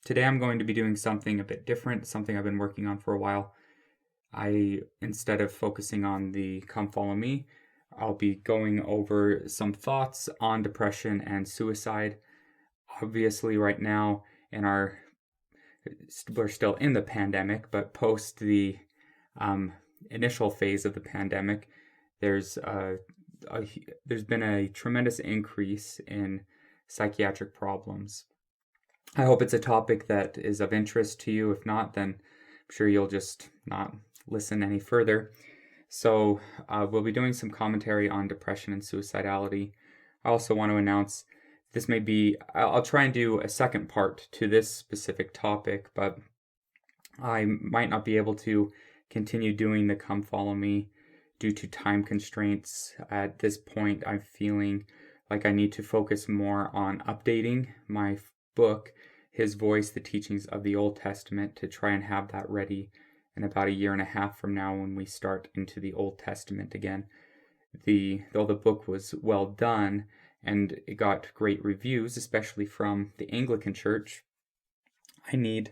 Today I'm going to be doing something a bit different, something I've been working on for a while. Instead of focusing on the Come Follow Me, I'll be going over some thoughts on depression and suicide. Obviously, right now we're still in the pandemic, but post the initial phase of the pandemic, there's been a tremendous increase in psychiatric problems. I hope it's a topic that is of interest to you. If not, then I'm sure you'll just not listen any further. So we'll be doing some commentary on depression and suicidality. I also want to announce I'll try and do a second part to this specific topic, but I might not be able to continue doing the Come Follow Me due to time constraints. At this point, I'm feeling like I need to focus more on updating my book, His Voice, The Teachings of the Old Testament, to try and have that ready in about a year and a half from now when we start into the Old Testament again. Though the book was well done and it got great reviews, especially from the Anglican Church, I need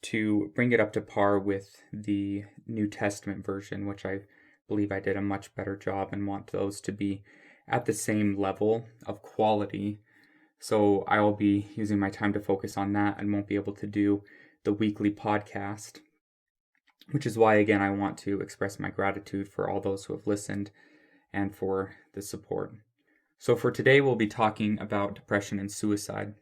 to bring it up to par with the New Testament version, which I believe I did a much better job, and want those to be at the same level of quality. So I will be using my time to focus on that and won't be able to do the weekly podcast, which is why, again, I want to express my gratitude for all those who have listened and for the support. So for today, we'll be talking about depression and suicide.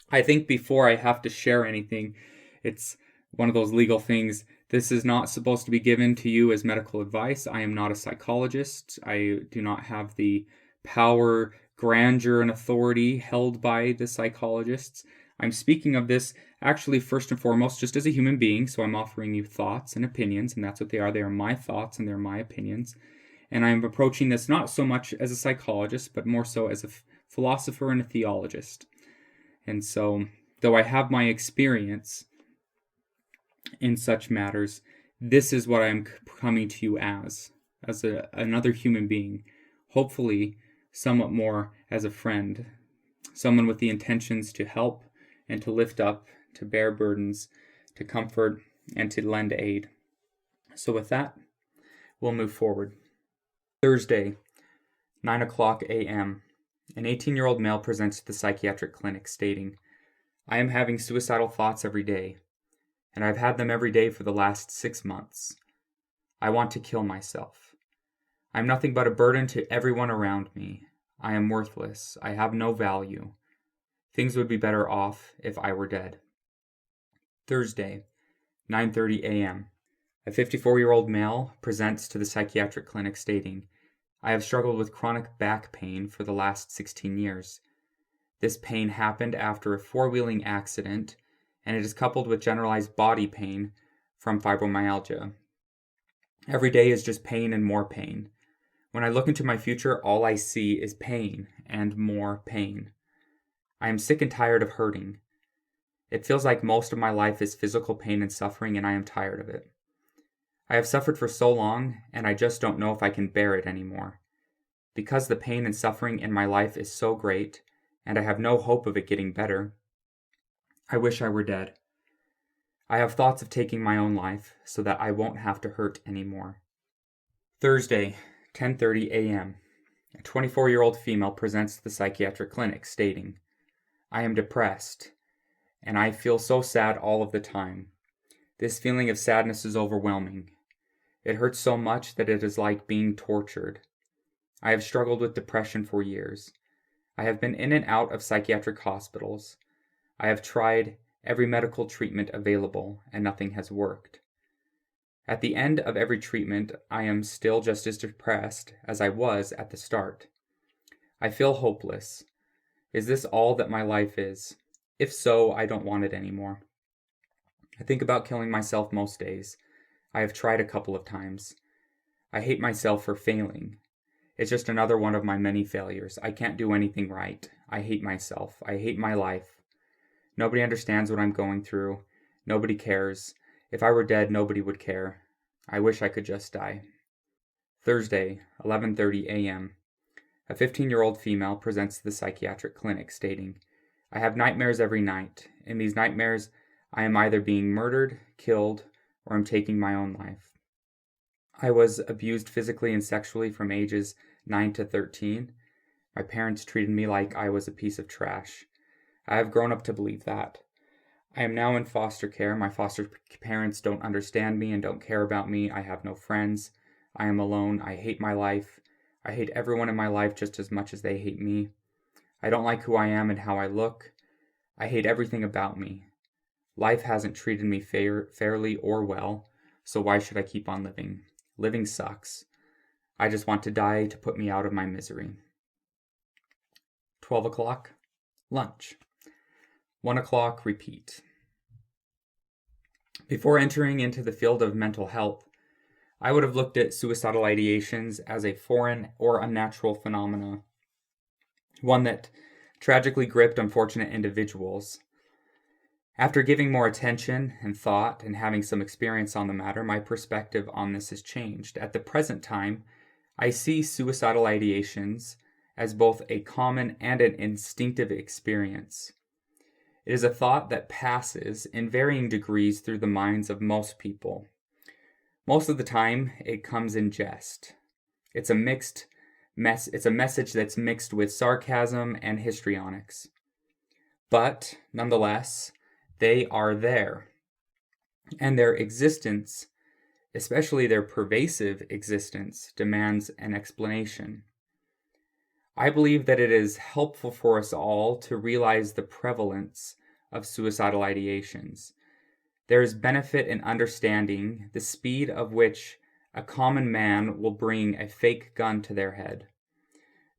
I think before I have to share anything, it's one of those legal things. This is not supposed to be given to you as medical advice. I am not a psychologist. I do not have the power, grandeur, and authority held by the psychologists. I'm speaking of this actually first and foremost just as a human being, so I'm offering you thoughts and opinions, and that's what they are. They are my thoughts and they're my opinions. And I'm approaching this not so much as a psychologist, but more so as a philosopher and a theologist. And so, though I have my experience in such matters, this is what I'm coming to you as another human being, hopefully somewhat more as a friend, someone with the intentions to help and to lift up, to bear burdens, to comfort, and to lend aid. So with that, we'll move forward. Thursday, 9:00 a.m. An 18-year-old male presents to the psychiatric clinic stating, "I am having suicidal thoughts every day, and I've had them every day for the last 6 months. I want to kill myself. I'm nothing but a burden to everyone around me. I am worthless. I have no value. Things would be better off if I were dead." Thursday, 9:30 a.m. A 54-year-old male presents to the psychiatric clinic stating, "I have struggled with chronic back pain for the last 16 years. This pain happened after a four-wheeling accident, and it is coupled with generalized body pain from fibromyalgia. Every day is just pain and more pain. When I look into my future, all I see is pain and more pain. I am sick and tired of hurting. It feels like most of my life is physical pain and suffering, and I am tired of it. I have suffered for so long, and I just don't know if I can bear it anymore. Because the pain and suffering in my life is so great, and I have no hope of it getting better, I wish I were dead. I have thoughts of taking my own life so that I won't have to hurt anymore." Thursday, 10:30 a.m. A 24-year-old female presents to the psychiatric clinic stating, "I am depressed, and I feel so sad all of the time. This feeling of sadness is overwhelming. It hurts so much that it is like being tortured. I have struggled with depression for years. I have been in and out of psychiatric hospitals. I have tried every medical treatment available, and nothing has worked. At the end of every treatment, I am still just as depressed as I was at the start. I feel hopeless. Is this all that my life is? If so, I don't want it anymore. I think about killing myself most days. I have tried a couple of times. I hate myself for failing. It's just another one of my many failures. I can't do anything right. I hate myself. I hate my life. Nobody understands what I'm going through. Nobody cares. If I were dead, nobody would care. I wish I could just die." Thursday, 11:30 a.m. A 15-year-old female presents to the psychiatric clinic stating, "I have nightmares every night. In these nightmares, I am either being murdered, killed, or am taking my own life. I was abused physically and sexually from ages 9 to 13. My parents treated me like I was a piece of trash. I have grown up to believe that. I am now in foster care. My foster parents don't understand me and don't care about me. I have no friends. I am alone. I hate my life. I hate everyone in my life just as much as they hate me. I don't like who I am and how I look. I hate everything about me. Life hasn't treated me fairly or well, so why should I keep on living? Living sucks. I just want to die to put me out of my misery. 12 o'clock, lunch. 1 o'clock, repeat. Before entering into the field of mental health, I would have looked at suicidal ideations as a foreign or unnatural phenomena, one that tragically gripped unfortunate individuals. After giving more attention and thought and having some experience on the matter, my perspective on this has changed. At the present time, I see suicidal ideations as both a common and an instinctive experience. It is a thought that passes in varying degrees through the minds of most people. Most of the time, it comes in jest. It's a message that's mixed with sarcasm and histrionics. But, nonetheless, they are there. And their existence, especially their pervasive existence, demands an explanation. I believe that it is helpful for us all to realize the prevalence of suicidal ideations. There is benefit in understanding the speed of which a common man will bring a fake gun to their head.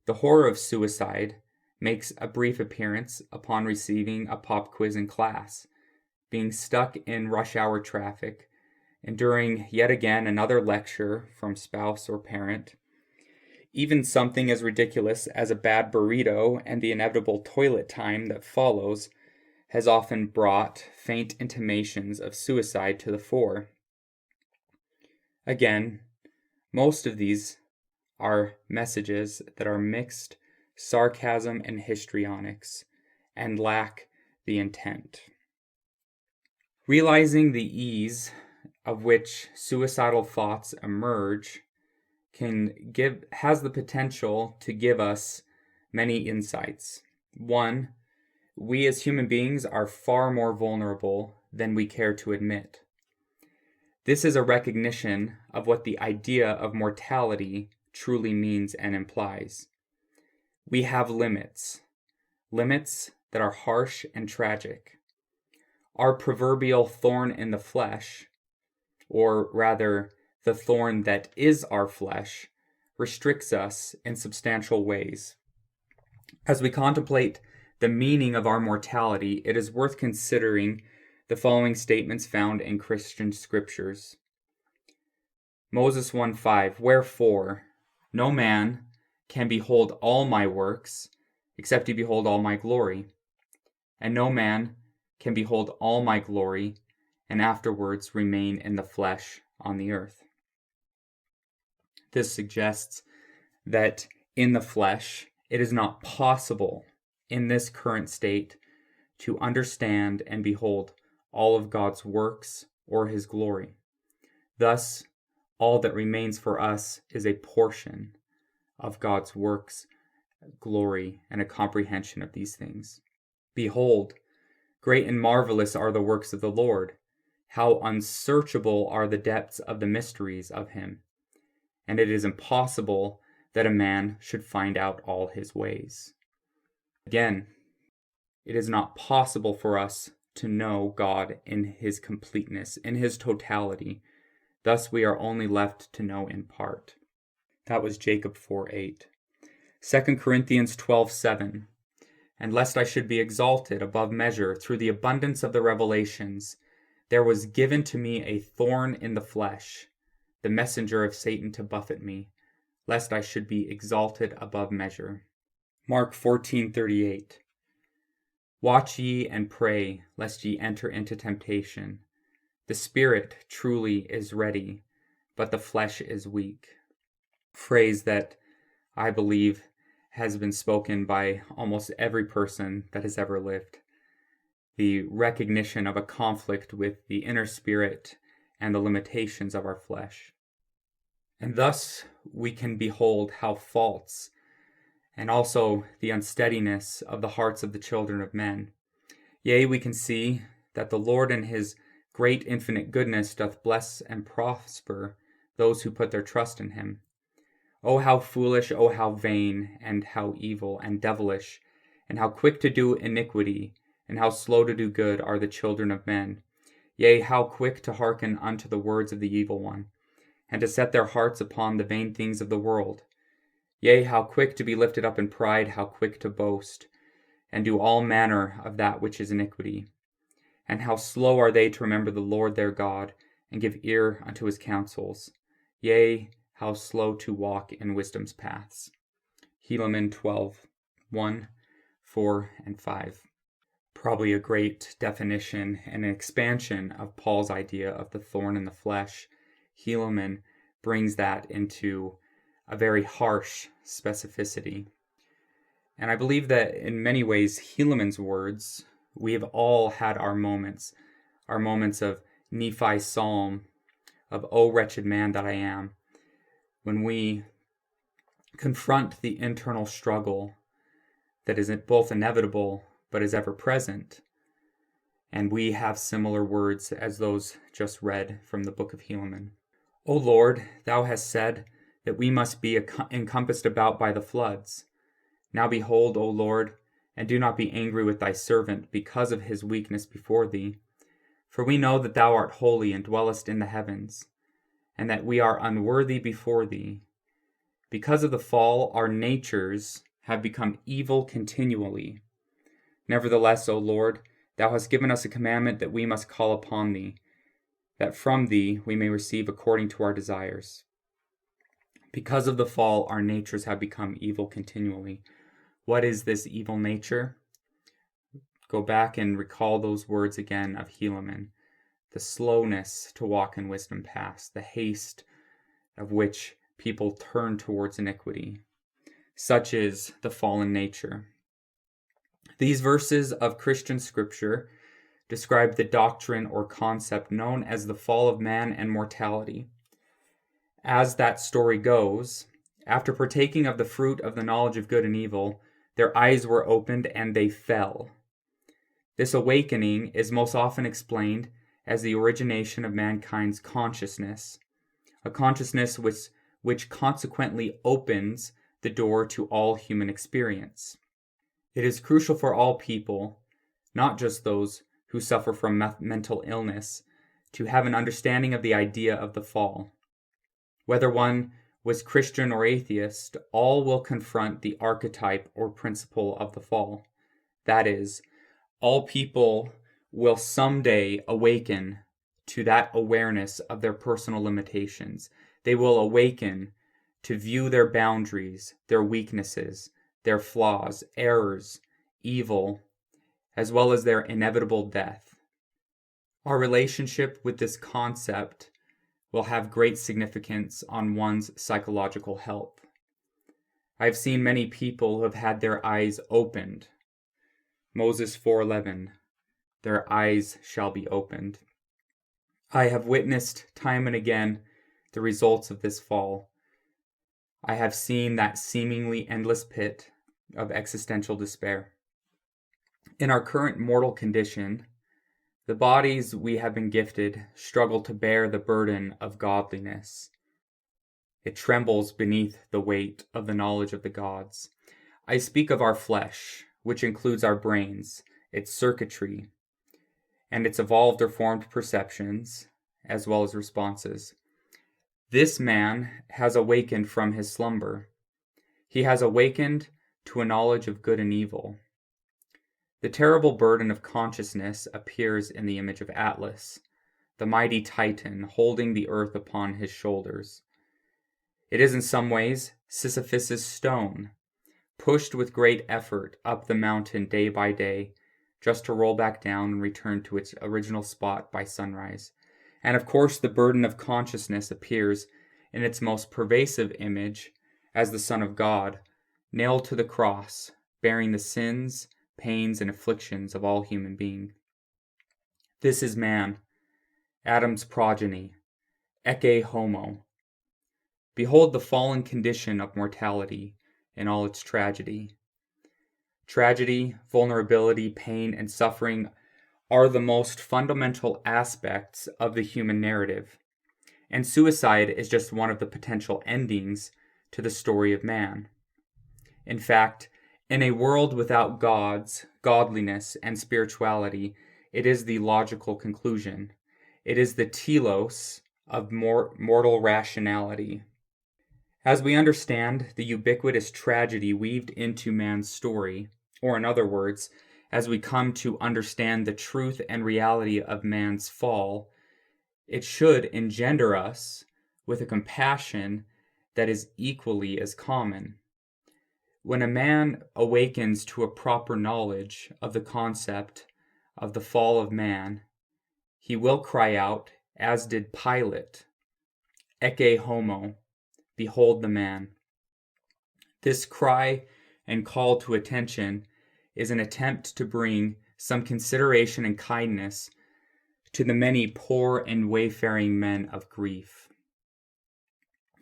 The horror of suicide makes a brief appearance upon receiving a pop quiz in class, being stuck in rush hour traffic, enduring yet again another lecture from spouse or parent. Even something as ridiculous as a bad burrito and the inevitable toilet time that follows has often brought faint intimations of suicide to the fore. Again, most of these are messages that are mixed sarcasm and histrionics and lack the intent. Realizing the ease of which suicidal thoughts emerge has the potential to give us many insights. One, we as human beings are far more vulnerable than we care to admit. This is a recognition of what the idea of mortality truly means and implies. We have limits that are harsh and tragic. Our proverbial thorn in the flesh, or rather, the thorn that is our flesh, restricts us in substantial ways. As we contemplate the meaning of our mortality, it is worth considering the following statements found in Christian scriptures. Moses 1:5, "Wherefore no man can behold all my works, except he behold all my glory. And no man can behold all my glory, and afterwards remain in the flesh on the earth." This suggests that in the flesh, it is not possible in this current state to understand and behold all of God's works or his glory. Thus, all that remains for us is a portion of God's works, glory, and a comprehension of these things. Behold, great and marvelous are the works of the Lord. How unsearchable are the depths of the mysteries of him. And it is impossible that a man should find out all his ways. Again, it is not possible for us to know God in his completeness, in his totality. Thus we are only left to know in part. That was Jacob 4:8. 2 Corinthians 12:7. "And lest I should be exalted above measure through the abundance of the revelations, there was given to me a thorn in the flesh, the messenger of Satan to buffet me, lest I should be exalted above measure." Mark 14:38. "Watch ye and pray, lest ye enter into temptation. The spirit truly is ready, but the flesh is weak." Phrase that I believe has been spoken by almost every person that has ever lived. the recognition of a conflict with the inner spirit and the limitations of our flesh. And thus we can behold how false and also the unsteadiness of the hearts of the children of men. Yea, we can see that the Lord in his great infinite goodness doth bless and prosper those who put their trust in him. O how foolish, O how vain, and how evil and devilish, and how quick to do iniquity, and how slow to do good are the children of men. Yea, how quick to hearken unto the words of the evil one, and to set their hearts upon the vain things of the world. Yea, how quick to be lifted up in pride, how quick to boast, and do all manner of that which is iniquity. And how slow are they to remember the Lord their God, and give ear unto his counsels. Yea, how slow to walk in wisdom's paths. Helaman 12:1, 4, and 5. Probably a great definition and an expansion of Paul's idea of the thorn in the flesh. Helaman brings that into a very harsh specificity. And I believe that in many ways, Helaman's words, we have all had our moments of Nephi's psalm, of "O wretched man that I am," when we confront the internal struggle that is both inevitable but is ever present. And we have similar words as those just read from the book of Helaman. O Lord, thou hast said that we must be encompassed about by the floods. Now behold, O Lord, and do not be angry with thy servant because of his weakness before thee. For we know that thou art holy and dwellest in the heavens, and that we are unworthy before thee. Because of the fall, our natures have become evil continually. Nevertheless, O Lord, thou hast given us a commandment that we must call upon thee, that from thee we may receive according to our desires. Because of the fall, our natures have become evil continually. What is this evil nature? Go back and recall those words again of Helaman. The slowness to walk in wisdom paths, the haste of which people turn towards iniquity. Such is the fallen nature. These verses of Christian scripture describe the doctrine or concept known as the fall of man and mortality. As that story goes, after partaking of the fruit of the knowledge of good and evil, their eyes were opened and they fell. This awakening is most often explained as the origination of mankind's consciousness, a consciousness which consequently opens the door to all human experience. It is crucial for all people, not just those who suffer from mental illness, to have an understanding of the idea of the fall. Whether one was Christian or atheist, all will confront the archetype or principle of the fall. That is, all people will someday awaken to that awareness of their personal limitations. They will awaken to view their boundaries, their weaknesses, their flaws, errors, evil, as well as their inevitable death. Our relationship with this concept will have great significance on one's psychological health. I've seen many people who have had their eyes opened. Moses 4:11, their eyes shall be opened. I have witnessed time and again the results of this fall. I have seen that seemingly endless pit of existential despair. In our current mortal condition, the bodies we have been gifted struggle to bear the burden of godliness. It trembles beneath the weight of the knowledge of the gods. I speak of our flesh, which includes our brains, its circuitry, and its evolved or formed perceptions, as well as responses. This man has awakened from his slumber. He has awakened to a knowledge of good and evil. The terrible burden of consciousness appears in the image of Atlas, the mighty Titan holding the earth upon his shoulders. It is in some ways Sisyphus' stone, pushed with great effort up the mountain day by day, just to roll back down and return to its original spot by sunrise. And of course, the burden of consciousness appears in its most pervasive image as the Son of God, nailed to the cross, bearing the sins, pains, and afflictions of all human beings. This is man, Adam's progeny, ecce homo. Behold the fallen condition of mortality in all its tragedy. Tragedy, vulnerability, pain, and suffering are the most fundamental aspects of the human narrative, and suicide is just one of the potential endings to the story of man. In fact, in a world without gods, godliness, and spirituality, it is the logical conclusion. It is the telos of mortal rationality. As we understand the ubiquitous tragedy weaved into man's story, or in other words, as we come to understand the truth and reality of man's fall, it should engender us with a compassion that is equally as common. When a man awakens to a proper knowledge of the concept of the fall of man, he will cry out, as did Pilate, ecce homo, behold the man. This cry and call to attention is an attempt to bring some consideration and kindness to the many poor and wayfaring men of grief.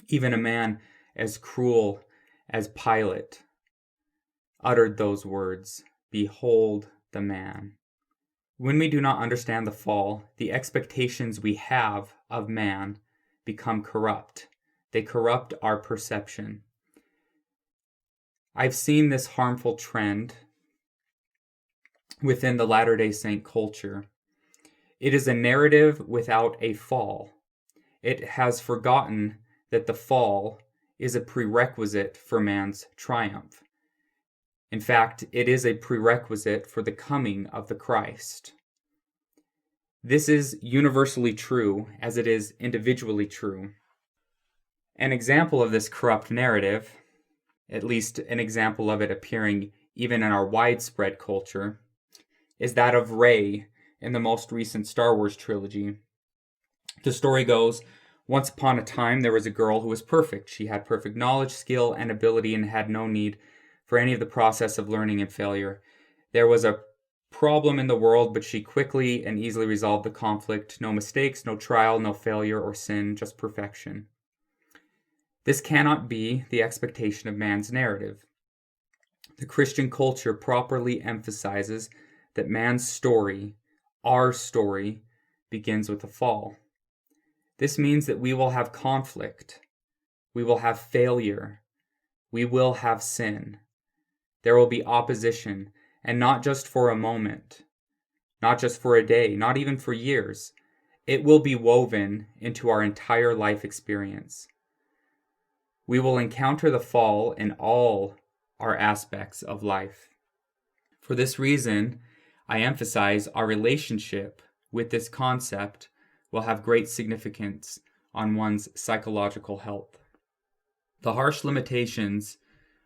Even a man as cruel as Pilate uttered those words, behold the man. When we do not understand the fall, the expectations we have of man become corrupt. They corrupt our perception. I've seen this harmful trend within the Latter-day Saint culture. It is a narrative without a fall. It has forgotten that the fall is a prerequisite for man's triumph. In fact, it is a prerequisite for the coming of the Christ. This is universally true as it is individually true. An example of this corrupt narrative, at least an example of it appearing even in our widespread culture, is that of Rey in the most recent Star Wars trilogy. The story goes, once upon a time there was a girl who was perfect. She had perfect knowledge, skill, and ability and had no need for any of the process of learning and failure. There was a problem in the world, but she quickly and easily resolved the conflict. No mistakes, no trial, no failure or sin, just perfection. This cannot be the expectation of man's narrative. The Christian culture properly emphasizes that man's story, our story, begins with the fall. This means that we will have conflict, we will have failure, we will have sin. There will be opposition, and not just for a moment, not just for a day, not even for years. It will be woven into our entire life experience. We will encounter the fall in all our aspects of life. For this reason, I emphasize our relationship with this concept will have great significance on one's psychological health. The harsh limitations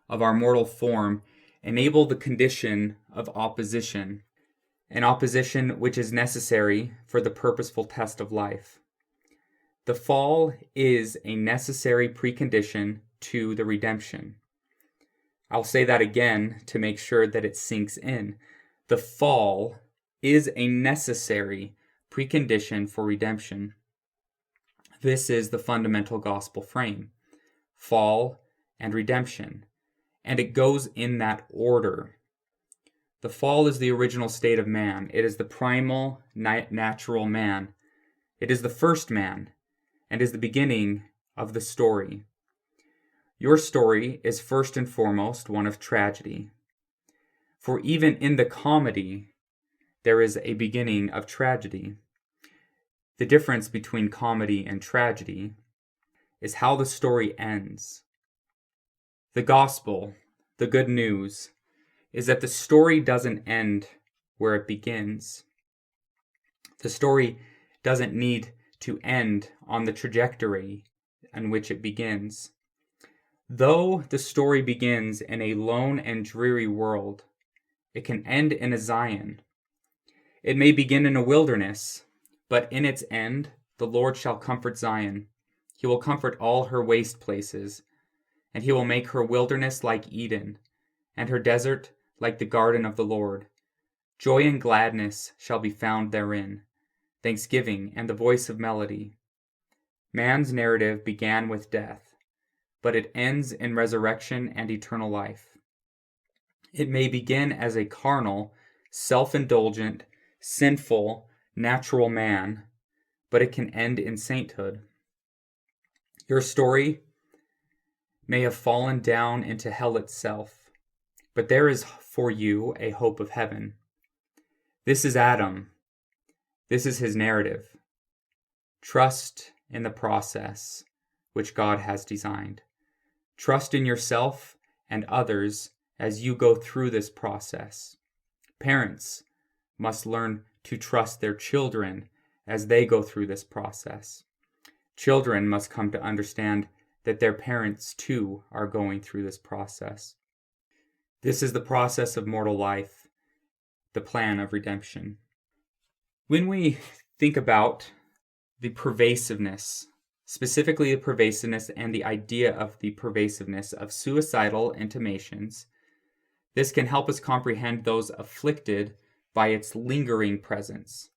of our mortal form enable the condition of opposition, an opposition which is necessary for the purposeful test of life. The fall is a necessary precondition to the redemption. I'll say that again to make sure that it sinks in. The fall is a necessary precondition for redemption. This is the fundamental gospel frame: fall and redemption, and it goes in that order. The fall is the original state of man. It is the primal, natural man. It is the first man, and is the beginning of the story. Your story is first and foremost one of tragedy. For even in the comedy, there is a beginning of tragedy. The difference between comedy and tragedy is how the story ends. The gospel, the good news, is that the story doesn't end where it begins. The story doesn't need to end on the trajectory on which it begins. Though the story begins in a lone and dreary world, it can end in a Zion. It may begin in a wilderness, but in its end, the Lord shall comfort Zion. He will comfort all her waste places, and he will make her wilderness like Eden, and her desert like the garden of the Lord. Joy and gladness shall be found therein, thanksgiving, and the voice of melody. Man's narrative began with death, but it ends in resurrection and eternal life. It may begin as a carnal, self-indulgent, sinful, natural man, but it can end in sainthood. Your story may have fallen down into hell itself, but there is for you a hope of heaven. This is Adam. This is his narrative. Trust in the process which God has designed. Trust in yourself and others as you go through this process. Parents must learn to trust their children as they go through this process. Children must come to understand that their parents too are going through this process. This is the process of mortal life, the plan of redemption. When we think about the pervasiveness, specifically the pervasiveness and the idea of the pervasiveness of suicidal intimations, this can help us comprehend those afflicted by its lingering presence.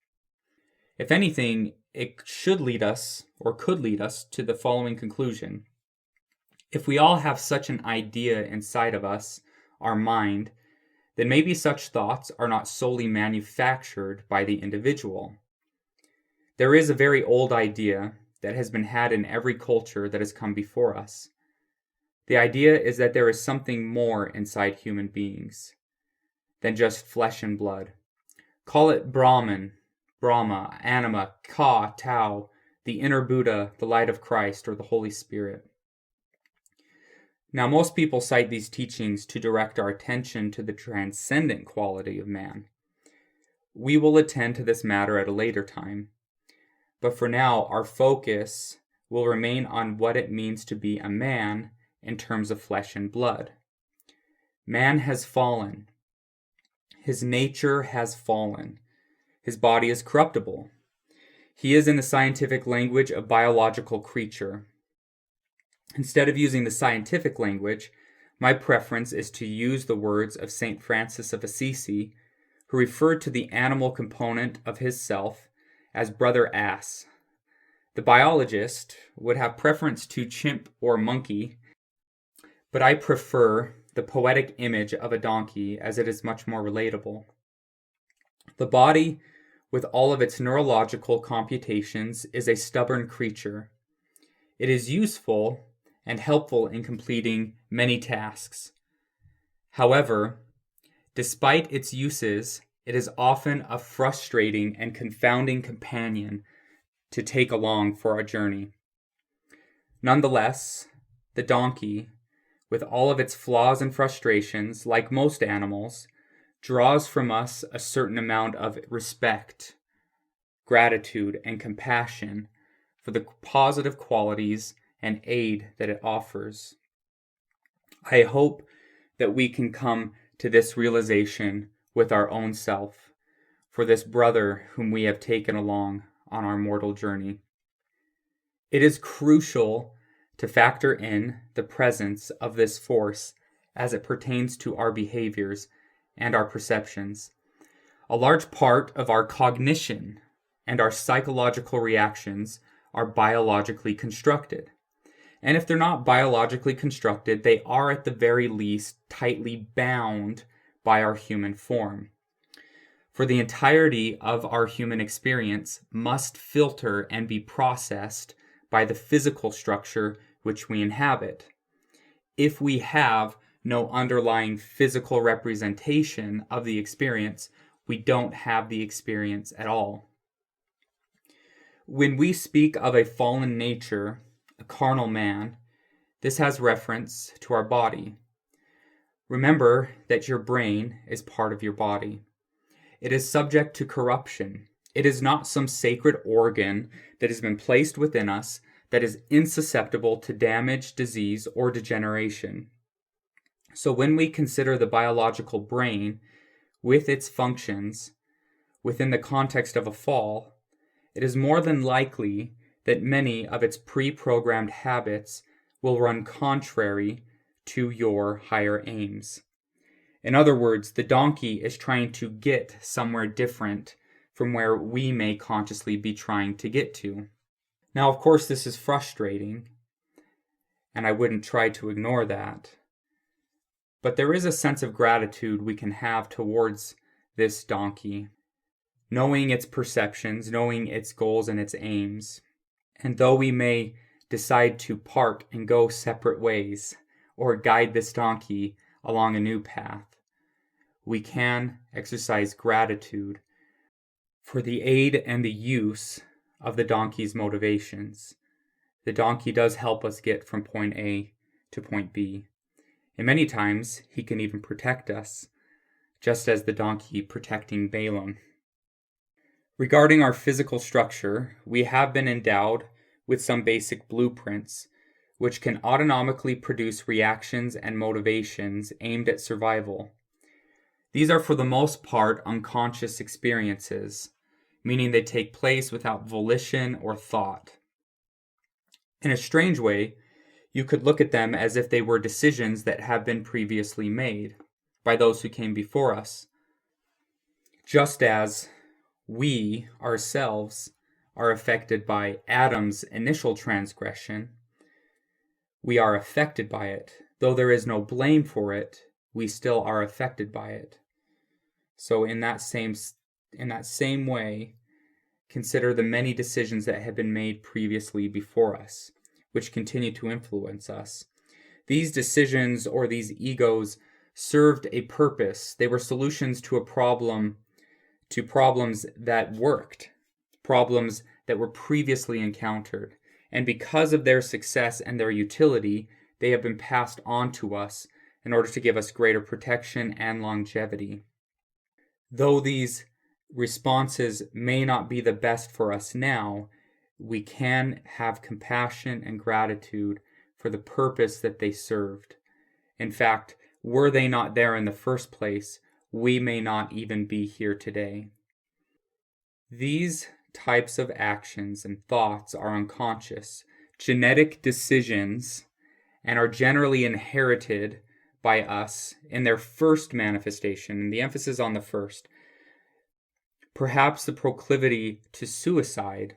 If anything, it should lead us, or could lead us, to the following conclusion. If we all have such an idea inside of us, our mind, then maybe such thoughts are not solely manufactured by the individual. There is a very old idea that has been had in every culture that has come before us. The idea is that there is something more inside human beings than just flesh and blood. Call it Brahman, Brahma, Anima, Ka, Tao, the inner Buddha, the light of Christ, or the Holy Spirit. Now, most people cite these teachings to direct our attention to the transcendent quality of man. We will attend to this matter at a later time, but for now, our focus will remain on what it means to be a man in terms of flesh and blood. Man has fallen. His nature has fallen. His body is corruptible. He is, in the scientific language, a biological creature. Instead of using the scientific language, my preference is to use the words of St. Francis of Assisi, who referred to the animal component of his self as brother ass. The biologist would have preference to chimp or monkey, but I prefer the poetic image of a donkey as it is much more relatable. The body, with all of its neurological computations, is a stubborn creature. It is useful and helpful in completing many tasks. However, despite its uses, it is often a frustrating and confounding companion to take along for our journey. Nonetheless, the donkey, with all of its flaws and frustrations, like most animals, draws from us a certain amount of respect, gratitude, and compassion for the positive qualities and aid that it offers. I hope that we can come to this realization with our own self, for this brother whom we have taken along on our mortal journey. It is crucial to factor in the presence of this force as it pertains to our behaviors and our perceptions. A large part of our cognition and our psychological reactions are biologically constructed. And if they're not biologically constructed, they are at the very least tightly bound by our human form. For the entirety of our human experience must filter and be processed by the physical structure which we inhabit. If we have no underlying physical representation of the experience, we don't have the experience at all. When we speak of a fallen nature, a carnal man, this has reference to our body. Remember that your brain is part of your body. It is subject to corruption. It is not some sacred organ that has been placed within us that is insusceptible to damage, disease, or degeneration. So when we consider the biological brain with its functions within the context of a fall, it is more than likely that many of its pre-programmed habits will run contrary to your higher aims. In other words, the donkey is trying to get somewhere different from where we may consciously be trying to get to. Now, of course, this is frustrating, and I wouldn't try to ignore that. But there is a sense of gratitude we can have towards this donkey, knowing its perceptions, knowing its goals and its aims. And though we may decide to part and go separate ways, or guide this donkey along a new path, we can exercise gratitude for the aid and the use of the donkey's motivations. The donkey does help us get from point A to point B. And many times, he can even protect us, just as the donkey protecting Balaam. Regarding our physical structure, we have been endowed with some basic blueprints, which can autonomically produce reactions and motivations aimed at survival. These are for the most part unconscious experiences, meaning they take place without volition or thought. In a strange way, you could look at them as if they were decisions that have been previously made by those who came before us. Just as we ourselves are affected by Adam's initial transgression, we are affected by it. Though there is no blame for it, we still are affected by it. So in that same way, consider the many decisions that have been made previously before us, which continue to influence us. These decisions or these egos served a purpose. They were solutions to problems that worked, problems that were previously encountered. And because of their success and their utility, they have been passed on to us in order to give us greater protection and longevity. Though these responses may not be the best for us now, we can have compassion and gratitude for the purpose that they served. In fact, were they not there in the first place, we may not even be here today. These types of actions and thoughts are unconscious, genetic decisions, and are generally inherited by us in their first manifestation, and the emphasis on the first. Perhaps the proclivity to suicide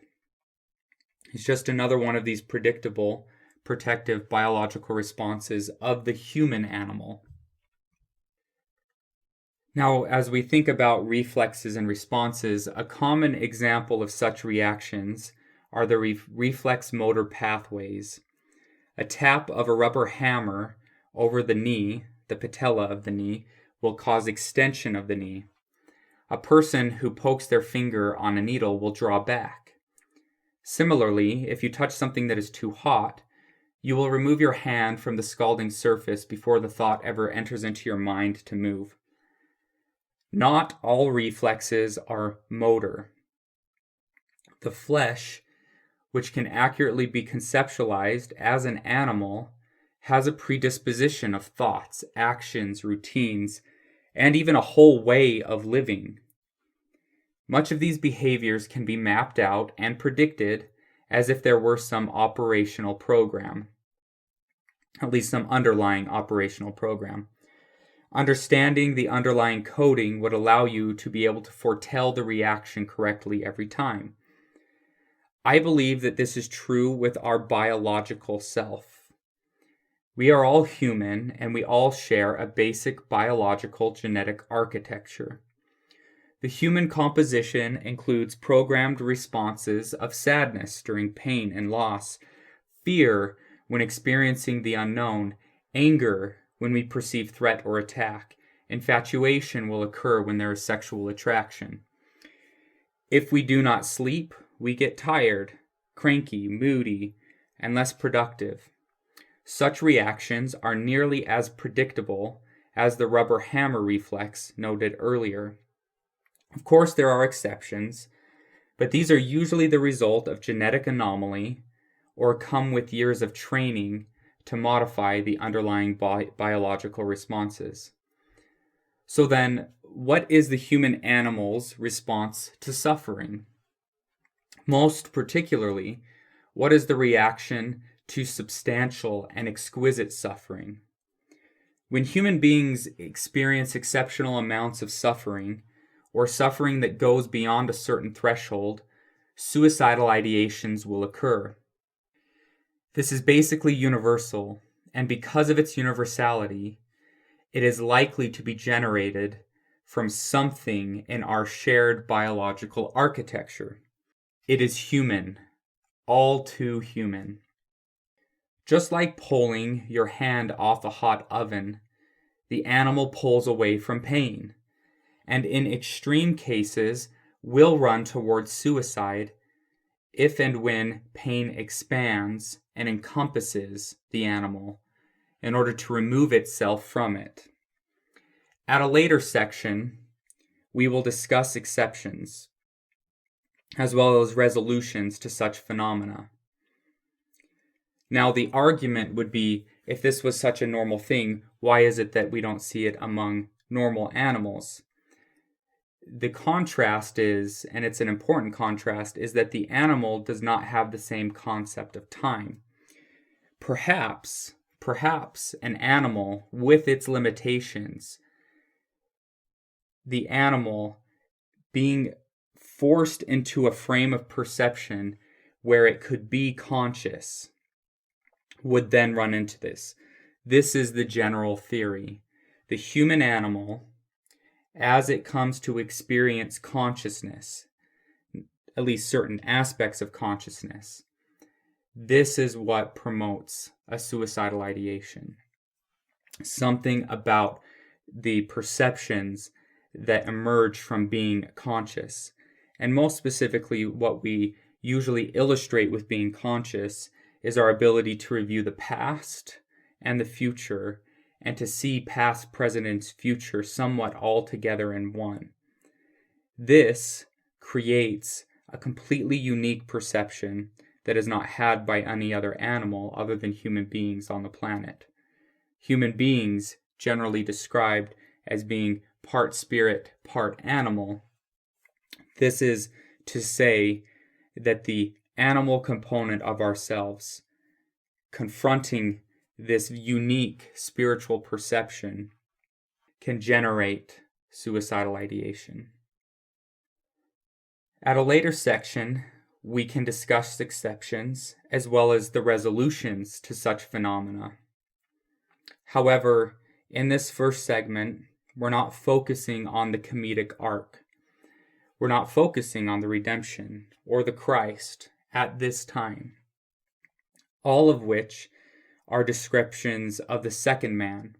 is just another one of these predictable, protective biological responses of the human animal. Now, as we think about reflexes and responses, a common example of such reactions are the reflex motor pathways. A tap of a rubber hammer over the knee, the patella of the knee, will cause extension of the knee. A person who pokes their finger on a needle will draw back. Similarly, if you touch something that is too hot, you will remove your hand from the scalding surface before the thought ever enters into your mind to move. Not all reflexes are motor. The flesh, which can accurately be conceptualized as an animal, has a predisposition of thoughts, actions, routines, and even a whole way of living. Much of these behaviors can be mapped out and predicted as if there were some operational program, at least some underlying operational program. Understanding the underlying coding would allow you to be able to foretell the reaction correctly every time. I believe that this is true with our biological self. We are all human, and we all share a basic biological genetic architecture. The human composition includes programmed responses of sadness during pain and loss, fear when experiencing the unknown, anger when we perceive threat or attack. Infatuation will occur when there is sexual attraction. If we do not sleep, we get tired, cranky, moody, and less productive. Such reactions are nearly as predictable as the rubber hammer reflex noted earlier. Of course, there are exceptions, but these are usually the result of genetic anomaly or come with years of training to modify the underlying biological responses. So then, what is the human animal's response to suffering? Most particularly, what is the reaction to substantial and exquisite suffering? When human beings experience exceptional amounts of suffering, or suffering that goes beyond a certain threshold, suicidal ideations will occur. This is basically universal, and because of its universality, it is likely to be generated from something in our shared biological architecture. It is human, all too human. Just like pulling your hand off a hot oven, the animal pulls away from pain, and in extreme cases will run towards suicide if and when pain expands and encompasses the animal in order to remove itself from it. At a later section, we will discuss exceptions, as well as resolutions to such phenomena. Now, the argument would be, if this was such a normal thing, why is it that we don't see it among normal animals? The contrast is, and it's an important contrast, is that the animal does not have the same concept of time. Perhaps an animal with its limitations, the animal being forced into a frame of perception where it could be conscious, would then run into this. This is the general theory. The human animal, as it comes to experience consciousness, at least certain aspects of consciousness, this is what promotes a suicidal ideation. Something about the perceptions that emerge from being conscious. And most specifically, what we usually illustrate with being conscious is our ability to review the past and the future, and to see past, present, and future somewhat all together in one. This creates a completely unique perception that is not had by any other animal other than human beings on the planet. Human beings, generally described as being part spirit, part animal. This is to say that the animal component of ourselves, confronting this unique spiritual perception, can generate suicidal ideation. At a later section, we can discuss exceptions as well as the resolutions to such phenomena. However, in this first segment, we're not focusing on the comedic arc. We're not focusing on the redemption or the Christ at this time, all of which are descriptions of the second man.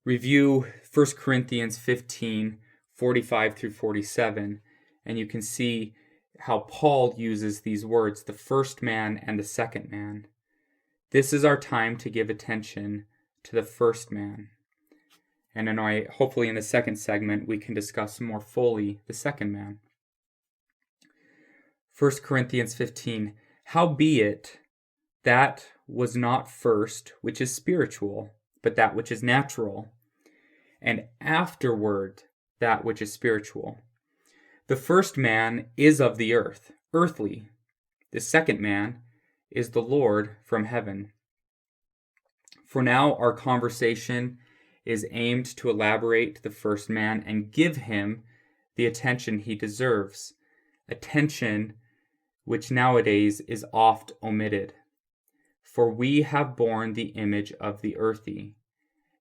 Review 1 Corinthians 15, 45 through 47, and you can see how Paul uses these words, the first man and the second man. This is our time to give attention to the first man. And then hopefully in the second segment, we can discuss more fully the second man. 1 Corinthians 15, howbeit that was not first which is spiritual, but that which is natural, and afterward that which is spiritual. The first man is of the earth, earthly. The second man is the Lord from heaven. For now our conversation is aimed to elaborate the first man and give him the attention he deserves, attention which nowadays is oft omitted. For we have borne the image of the earthy.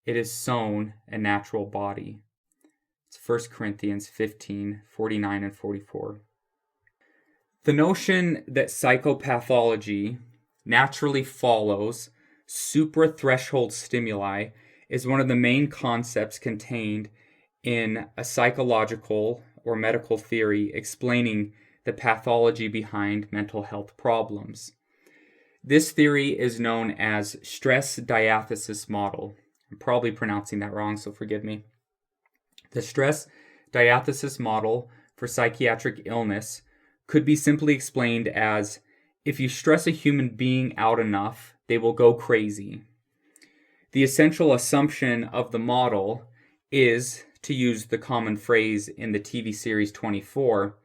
It is sown a natural body. It's 1 Corinthians 15, 49 and 44. The notion that psychopathology naturally follows suprathreshold stimuli is one of the main concepts contained in a psychological or medical theory explaining the pathology behind mental health problems. This theory is known as stress diathesis model. I'm probably pronouncing that wrong, so forgive me. The stress diathesis model for psychiatric illness could be simply explained as, if you stress a human being out enough, they will go crazy. The essential assumption of the model is, to use the common phrase in the TV series 24,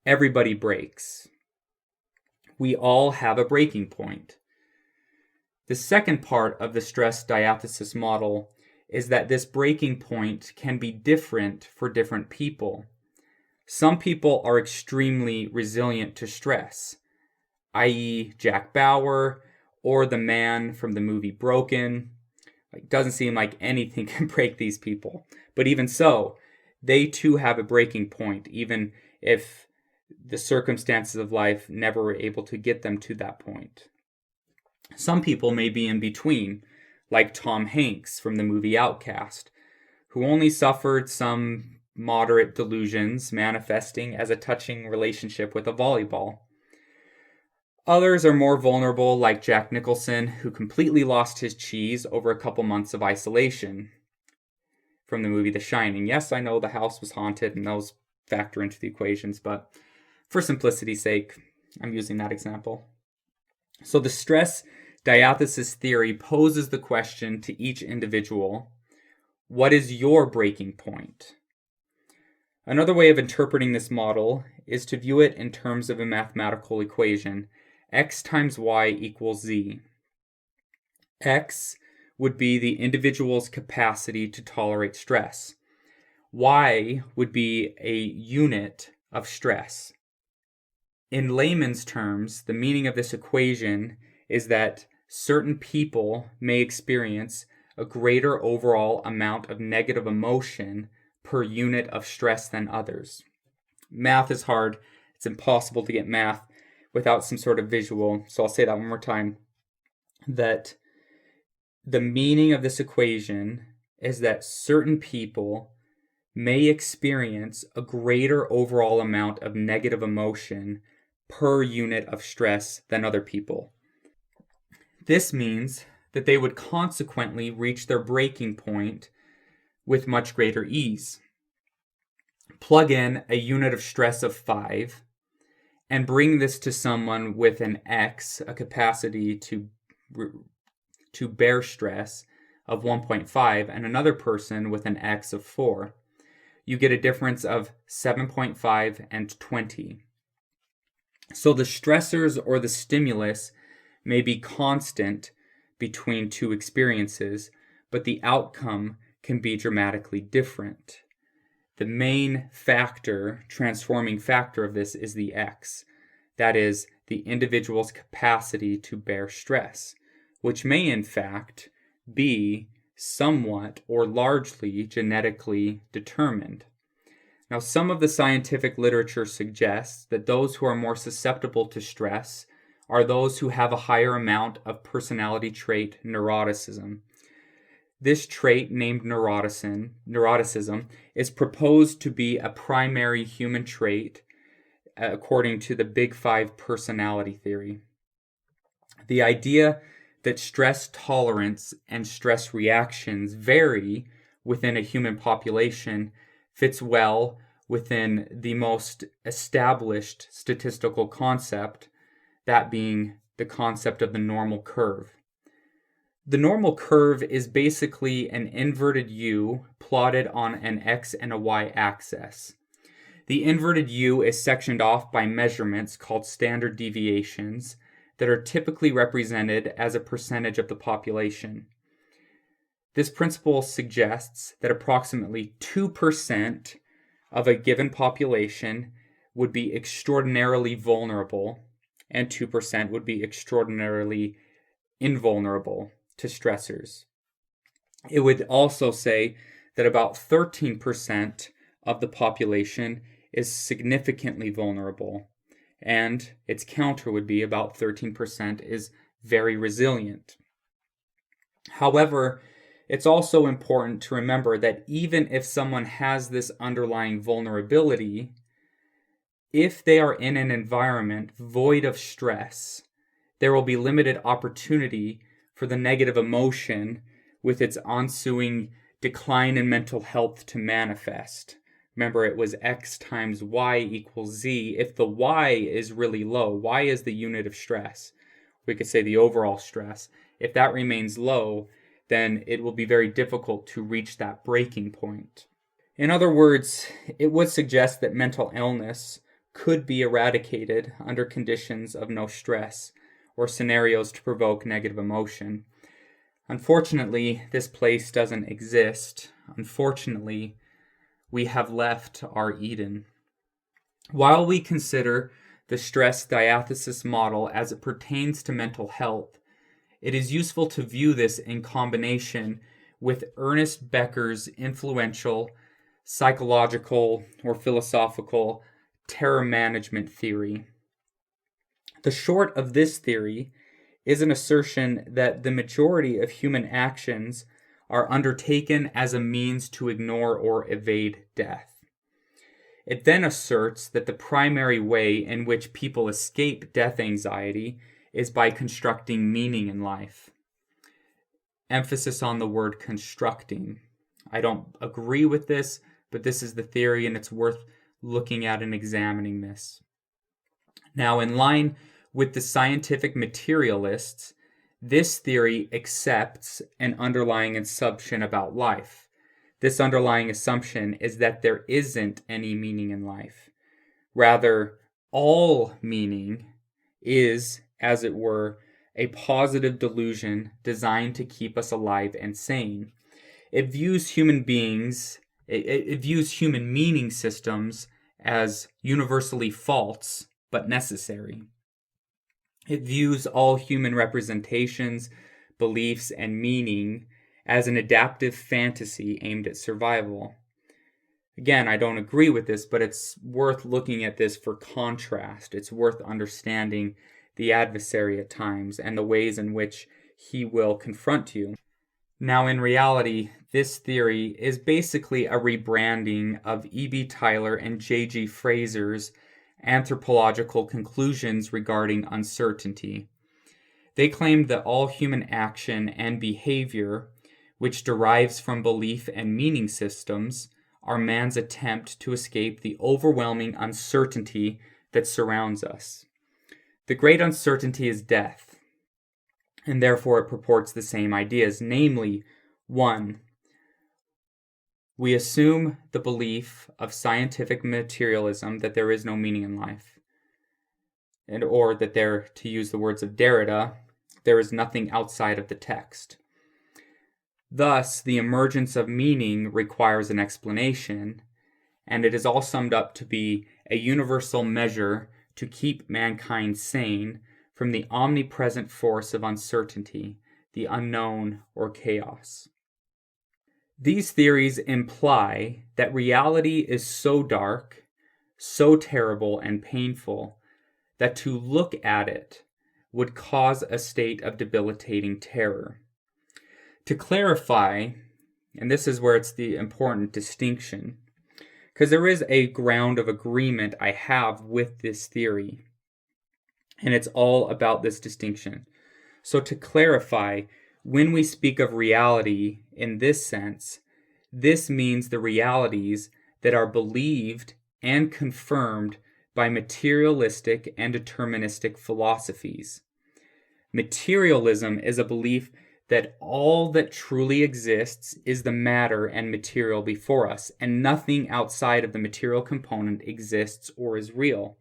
everybody breaks. We all have a breaking point. The second part of the stress diathesis model is that this breaking point can be different for different people. Some people are extremely resilient to stress, i.e. Jack Bauer or the man from the movie Broken. It doesn't seem like anything can break these people. But even so, they too have a breaking point, even if the circumstances of life never were able to get them to that point. Some people may be in between, like Tom Hanks from the movie Outcast, who only suffered some moderate delusions manifesting as a touching relationship with a volleyball. Others are more vulnerable, like Jack Nicholson, who completely lost his cheese over a couple months of isolation from the movie The Shining. Yes, I know the house was haunted and those factor into the equations, but for simplicity's sake, I'm using that example. So the stress diathesis theory poses the question to each individual, what is your breaking point? Another way of interpreting this model is to view it in terms of a mathematical equation, x times y equals z. X would be the individual's capacity to tolerate stress. Y would be a unit of stress. In layman's terms, the meaning of this equation is that certain people may experience a greater overall amount of negative emotion per unit of stress than others. Math is hard. It's impossible to get math without some sort of visual. So I'll say that one more time. That the meaning of this equation is that certain people may experience a greater overall amount of negative emotion per unit of stress than other people. This means that they would consequently reach their breaking point with much greater ease. Plug in a unit of stress of 5 and bring this to someone with an X, a capacity to bear stress of 1.5, and another person with an X of 4. You get a difference of 7.5 and 20. So the stressors or the stimulus may be constant between two experiences, but the outcome can be dramatically different. The main factor, transforming factor of this is the X. That is, the individual's capacity to bear stress, which may in fact be somewhat or largely genetically determined. Now, some of the scientific literature suggests that those who are more susceptible to stress are those who have a higher amount of personality trait neuroticism. This trait, named neuroticism, is proposed to be a primary human trait according to the Big Five personality theory. The idea that stress tolerance and stress reactions vary within a human population fits well within the most established statistical concept, that being the concept of the normal curve. The normal curve is basically an inverted U plotted on an X and a Y axis. The inverted U is sectioned off by measurements called standard deviations that are typically represented as a percentage of the population. This principle suggests that approximately 2% of a given population would be extraordinarily vulnerable, and 2% would be extraordinarily invulnerable to stressors. It would also say that about 13% of the population is significantly vulnerable, and its counter would be about 13% is very resilient. However, it's also important to remember that even if someone has this underlying vulnerability, if they are in an environment void of stress, there will be limited opportunity for the negative emotion with its ensuing decline in mental health to manifest. Remember, it was X times Y equals Z. If the Y is really low, Y is the unit of stress. We could say the overall stress. If that remains low, then it will be very difficult to reach that breaking point. In other words, it would suggest that mental illness could be eradicated under conditions of no stress or scenarios to provoke negative emotion. Unfortunately, this place doesn't exist. Unfortunately, we have left our Eden. While we consider the stress diathesis model as it pertains to mental health, it is useful to view this in combination with Ernest Becker's influential psychological or philosophical terror management theory. The short of this theory is an assertion that the majority of human actions are undertaken as a means to ignore or evade death. It then asserts that the primary way in which people escape death anxiety is by constructing meaning in life. Emphasis on the word constructing. I don't agree with this, but this is the theory and it's worth looking at and examining this. Now, in line with the scientific materialists, this theory accepts an underlying assumption about life. This underlying assumption is that there isn't any meaning in life. Rather, all meaning is, as it were, a positive delusion designed to keep us alive and sane. It views human beings, it views human meaning systems as universally false but necessary. It views all human representations, beliefs, and meaning as an adaptive fantasy aimed at survival. Again, I don't agree with this, but it's worth looking at this for contrast. It's worth understanding the adversary at times and the ways in which he will confront you. Now, in reality, this theory is basically a rebranding of E.B. Tylor and J.G. Fraser's anthropological conclusions regarding uncertainty. They claimed that all human action and behavior, which derives from belief and meaning systems, are man's attempt to escape the overwhelming uncertainty that surrounds us. The great uncertainty is death, and therefore it purports the same ideas, namely, 1. We assume the belief of scientific materialism that there is no meaning in life, or that there, to use the words of Derrida, there is nothing outside of the text. Thus, the emergence of meaning requires an explanation, and it is all summed up to be a universal measure to keep mankind sane from the omnipresent force of uncertainty, the unknown or chaos. These theories imply that reality is so dark, so terrible and painful, that to look at it would cause a state of debilitating terror. To clarify, and this is where it's the important distinction, because there is a ground of agreement I have with this theory, and it's all about this distinction. So to clarify, when we speak of reality in this sense, this means the realities that are believed and confirmed by materialistic and deterministic philosophies. Materialism is a belief that all that truly exists is the matter and material before us, and nothing outside of the material component exists or is real.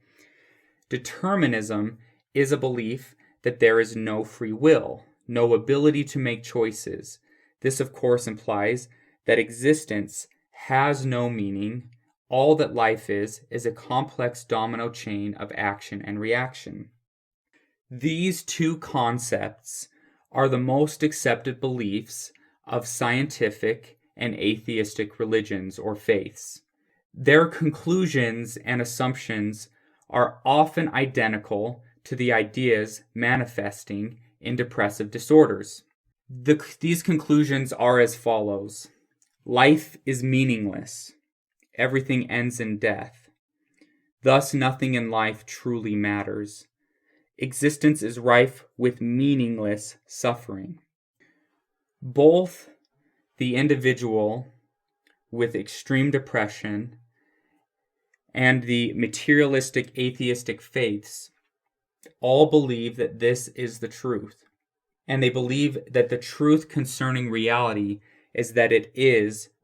Determinism is a belief that there is no free will, no ability to make choices. This, of course, implies that existence has no meaning. All that life is a complex domino chain of action and reaction. These two concepts are the most accepted beliefs of scientific and atheistic religions or faiths. Their conclusions and assumptions are often identical to the ideas manifesting in depressive disorders. These conclusions are as follows. Life is meaningless. Everything ends in death. Thus, nothing in life truly matters. Existence is rife with meaningless suffering. Both the individual with extreme depression and the materialistic atheistic faiths all believe that this is the truth. And they believe that the truth concerning reality is that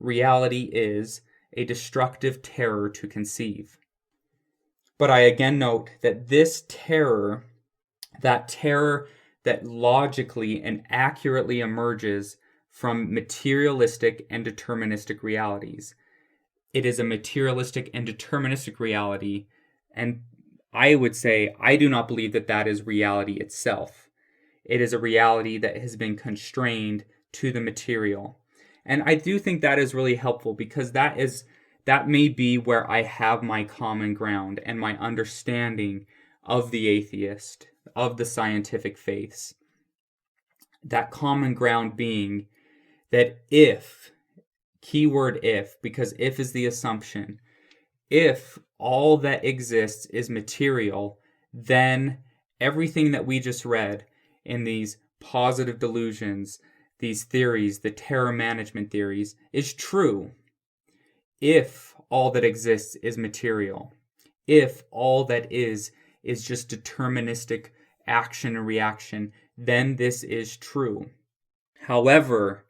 reality is a destructive terror to conceive. But I again note that this terror, that terror that logically and accurately emerges from materialistic and deterministic realities. It is a materialistic and deterministic reality, and I would say I do not believe that that is reality itself. It is a reality that has been constrained to the material. And I do think that is really helpful, because that may be where I have my common ground and my understanding of the atheist, of the scientific faiths. That common ground being that if, keyword if, because if is the assumption, if all that exists is material, then everything that we just read in these positive delusions, these theories, the terror management theories, is true. If all that exists is material, if all that is just deterministic action and reaction, then this is true. However,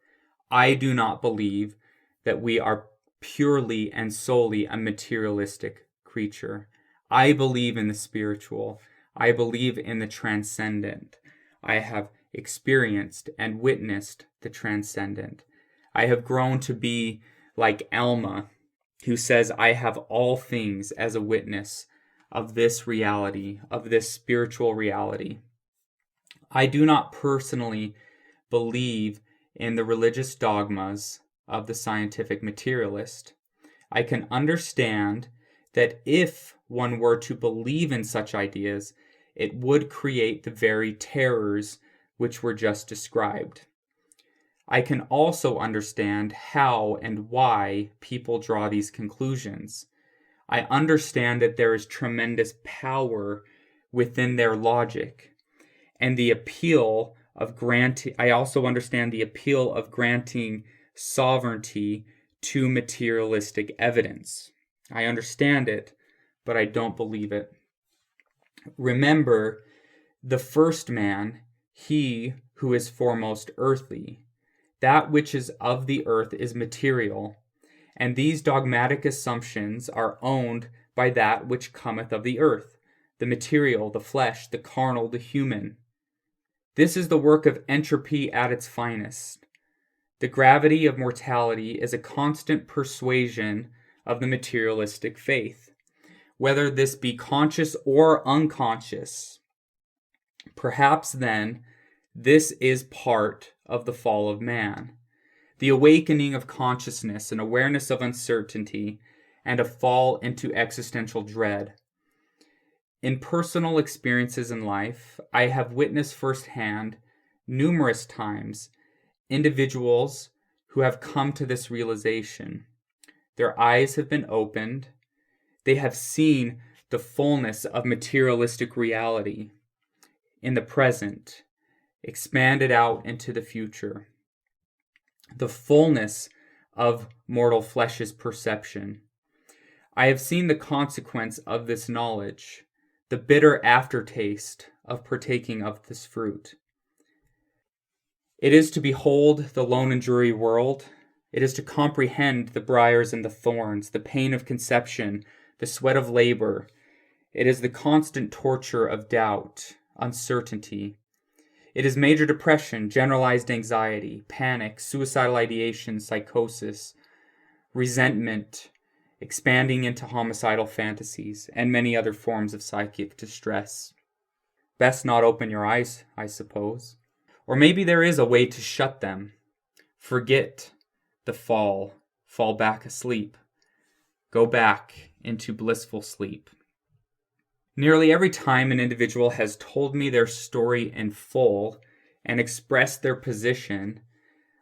I do not believe that we are purely and solely a materialistic creature. I believe in the spiritual. I believe in the transcendent. I have experienced and witnessed the transcendent. I have grown to be like Alma, who says, I have all things as a witness of this reality, of this spiritual reality. I do not personally believe in the religious dogmas of the scientific materialist. I can understand that if one were to believe in such ideas, it would create the very terrors which were just described. I can also understand how and why people draw these conclusions. I understand that there is tremendous power within their logic, and the appeal of granting, I also understand the appeal of granting sovereignty to materialistic evidence. I understand it, but I don't believe it. Remember, the first man, he who is foremost earthly. That which is of the earth is material, and these dogmatic assumptions are owned by that which cometh of the earth, the material, the flesh, the carnal, the human. This is the work of entropy at its finest. The gravity of mortality is a constant persuasion of the materialistic faith, whether this be conscious or unconscious. Perhaps then, this is part of the fall of man, the awakening of consciousness and awareness of uncertainty, and a fall into existential dread. In personal experiences in life, I have witnessed firsthand, numerous times, individuals who have come to this realization. Their eyes have been opened. They have seen the fullness of materialistic reality in the present, expanded out into the future. The fullness of mortal flesh's perception. I have seen the consequence of this knowledge, the bitter aftertaste of partaking of this fruit. It is to behold the lone and dreary world. It is to comprehend the briars and the thorns, the pain of conception, the sweat of labor. It is the constant torture of doubt, uncertainty. It is major depression, generalized anxiety, panic, suicidal ideation, psychosis, resentment, expanding into homicidal fantasies, and many other forms of psychic distress. Best not open your eyes, I suppose. Or maybe there is a way to shut them. Forget the fall back asleep. Go back into blissful sleep. Nearly every time an individual has told me their story in full and expressed their position,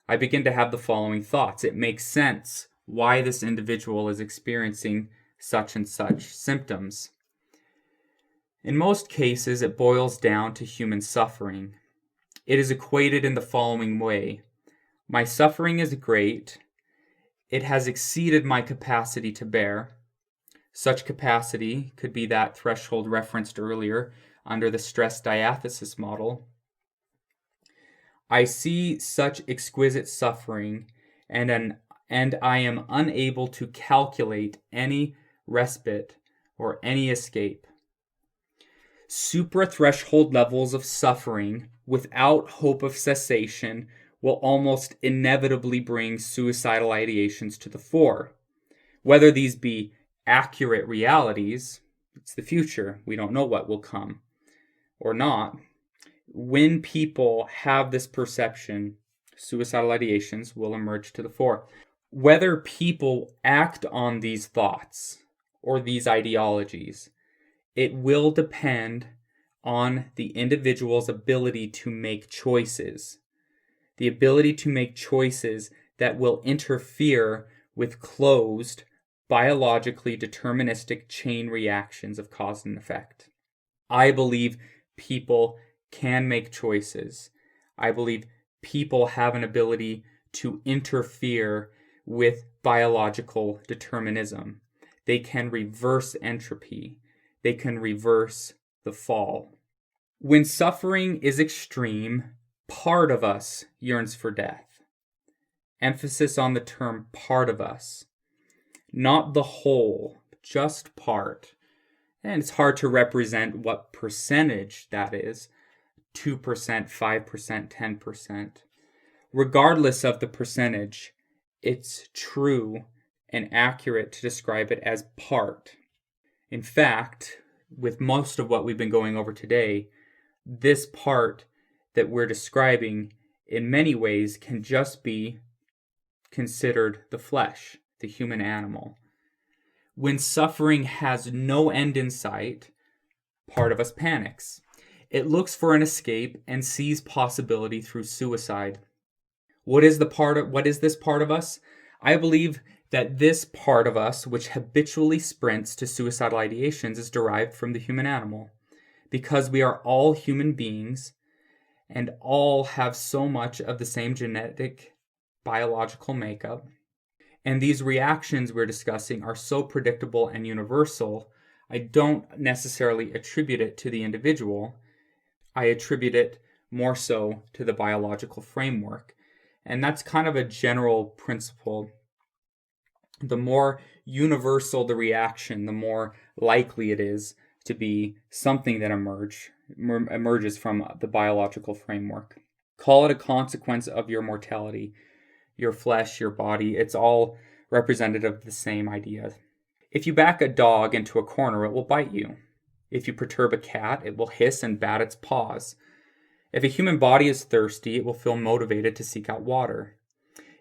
I begin to have the following thoughts. It makes sense why this individual is experiencing such and such symptoms. In most cases, it boils down to human suffering. It is equated in the following way. My suffering is great. It has exceeded my capacity to bear. Such capacity could be that threshold referenced earlier under the stress diathesis model. I see such exquisite suffering, and I am unable to calculate any respite or any escape. Supra-threshold levels of suffering without hope of cessation will almost inevitably bring suicidal ideations to the fore. Whether these be accurate realities, it's the future, we don't know what will come, or not. When people have this perception, suicidal ideations will emerge to the fore. Whether people act on these thoughts or these ideologies, it will depend on the individual's ability to make choices. The ability to make choices that will interfere with closed, biologically deterministic chain reactions of cause and effect. I believe people can make choices. I believe people have an ability to interfere with biological determinism. They can reverse entropy. They can reverse the fall. When suffering is extreme, part of us yearns for death. Emphasis on the term part of us. Not the whole, just part. And it's hard to represent what percentage that is. 2%, 5%, 10%. Regardless of the percentage, it's true and accurate to describe it as part. In fact, with most of what we've been going over today, this part that we're describing in many ways can just be considered the flesh, the human animal. When suffering has no end in sight, part of us panics. It looks for an escape and sees possibility through suicide. What is this part of us? I believe that this part of us, which habitually sprints to suicidal ideations, is derived from the human animal. Because we are all human beings and all have so much of the same genetic, biological makeup. And these reactions we're discussing are so predictable and universal, I don't necessarily attribute it to the individual. I attribute it more so to the biological framework. And that's kind of a general principle. The more universal the reaction, the more likely it is to be something that emerges from the biological framework. Call it a consequence of your mortality, your flesh, your body. It's all representative of the same idea. If you back a dog into a corner, it will bite you. If you perturb a cat, it will hiss and bat its paws. If a human body is thirsty, it will feel motivated to seek out water.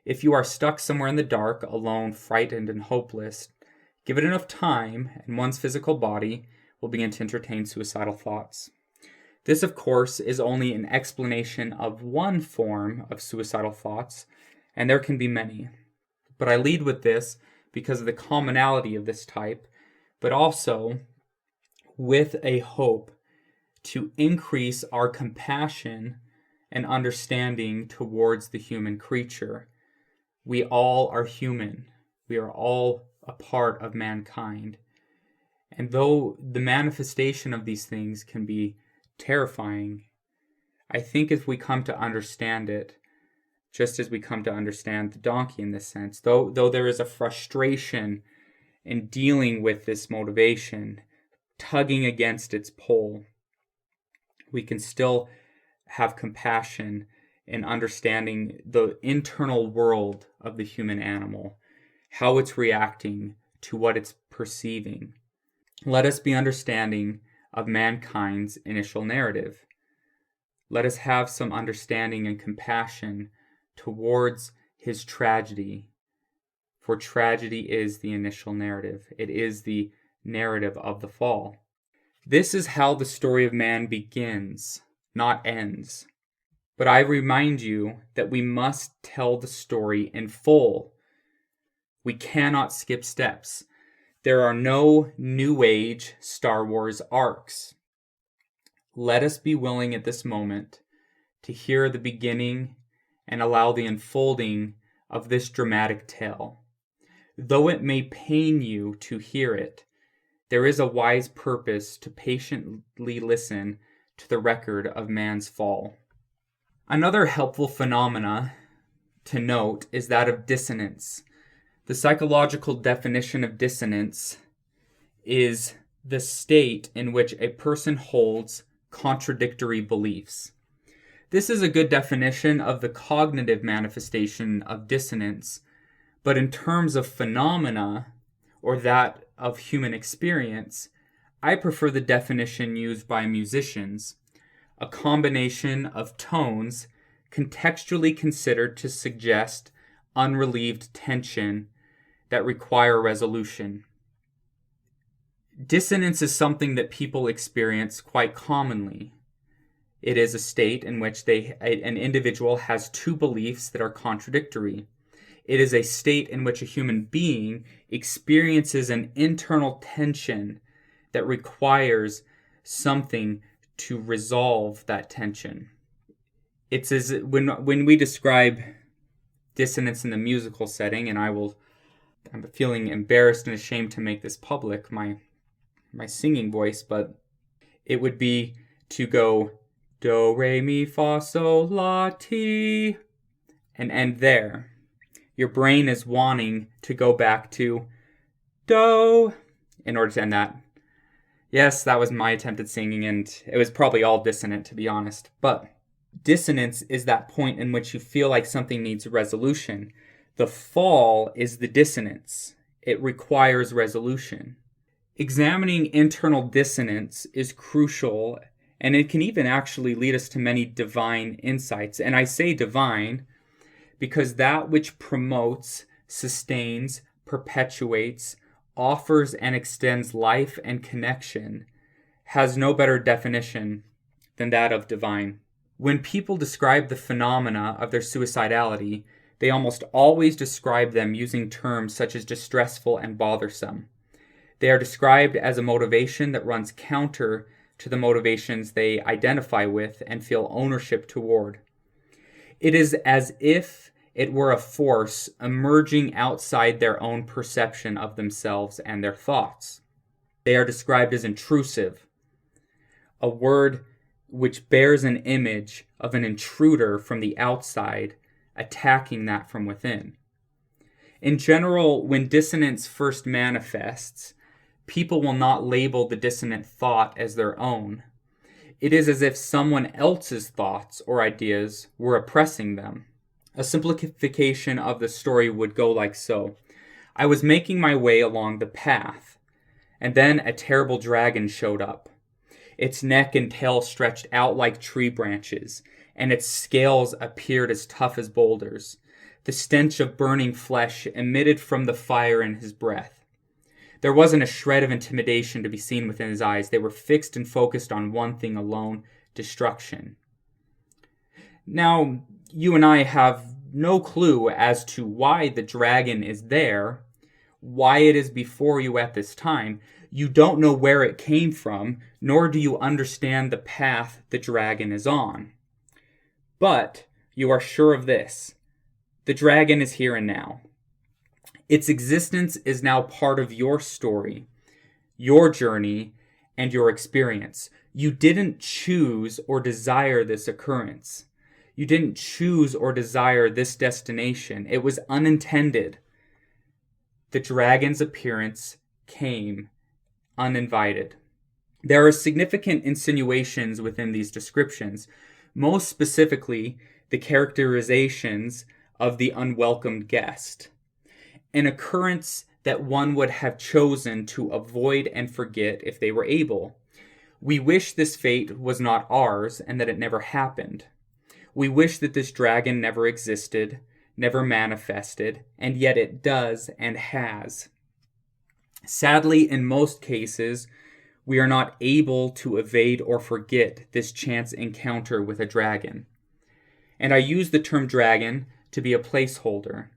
If you are stuck somewhere in the dark, alone, frightened, and hopeless, give it enough time, and one's physical body will begin to entertain suicidal thoughts. This, of course, is only an explanation of one form of suicidal thoughts, and there can be many. But I lead with this because of the commonality of this type, but also with a hope to increase our compassion and understanding towards the human creature. We all are human. We are all a part of mankind. And though the manifestation of these things can be terrifying, I think if we come to understand it, just as we come to understand the donkey in this sense, though there is a frustration in dealing with this motivation, tugging against its pole, we can still have compassion in understanding the internal world of the human animal, how it's reacting to what it's perceiving. Let us be understanding of mankind's initial narrative. Let us have some understanding and compassion towards his tragedy, for tragedy is the initial narrative. It is the narrative of the fall. This is how the story of man begins, not ends. But I remind you that we must tell the story in full. We cannot skip steps. There are no New Age Star Wars arcs. Let us be willing at this moment to hear the beginning and allow the unfolding of this dramatic tale. Though it may pain you to hear it, there is a wise purpose to patiently listen to the record of man's fall. Another helpful phenomena to note is that of dissonance. The psychological definition of dissonance is the state in which a person holds contradictory beliefs. This is a good definition of the cognitive manifestation of dissonance, but in terms of phenomena, or that of human experience, I prefer the definition used by musicians, a combination of tones contextually considered to suggest unrelieved tension that require resolution. Dissonance is something that people experience quite commonly. It is a state in which an individual has two beliefs that are contradictory. It is a state in which a human being experiences an internal tension that requires something to resolve that tension. It's as when we describe dissonance in the musical setting, and I'm feeling embarrassed and ashamed to make this public, my singing voice, but it would be to go do, re, mi, fa, sol, la, ti, and end there. Your brain is wanting to go back to do in order to end that. Yes, that was my attempt at singing, and it was probably all dissonant, to be honest. But dissonance is that point in which you feel like something needs resolution. The fall is the dissonance. It requires resolution. Examining internal dissonance is crucial, and it can even actually lead us to many divine insights. And I say divine because that which promotes, sustains, perpetuates, offers and extends life and connection has no better definition than that of divine. When people describe the phenomena of their suicidality, they almost always describe them using terms such as distressful and bothersome. They are described as a motivation that runs counter to the motivations they identify with and feel ownership toward. It is as if it were a force emerging outside their own perception of themselves and their thoughts. They are described as intrusive, a word which bears an image of an intruder from the outside attacking that from within. In general, when dissonance first manifests, people will not label the dissonant thought as their own. It is as if someone else's thoughts or ideas were oppressing them. A simplification of the story would go like so. I was making my way along the path, and then a terrible dragon showed up. Its neck and tail stretched out like tree branches, and its scales appeared as tough as boulders. The stench of burning flesh emitted from the fire in his breath. There wasn't a shred of intimidation to be seen within his eyes. They were fixed and focused on one thing alone: destruction. Now, you and I have no clue as to why the dragon is there, why it is before you at this time. You don't know where it came from, nor do you understand the path the dragon is on. But you are sure of this: the dragon is here and now. Its existence is now part of your story, your journey, and your experience. You didn't choose or desire this occurrence. You didn't choose or desire this destination. It was unintended. The dragon's appearance came uninvited. There are significant insinuations within these descriptions, most specifically the characterizations of the unwelcomed guest, an occurrence that one would have chosen to avoid and forget if they were able. We wish this fate was not ours and that it never happened. We wish that this dragon never existed, never manifested, and yet it does and has. Sadly, in most cases, we are not able to evade or forget this chance encounter with a dragon. And I use the term dragon to be a placeholder,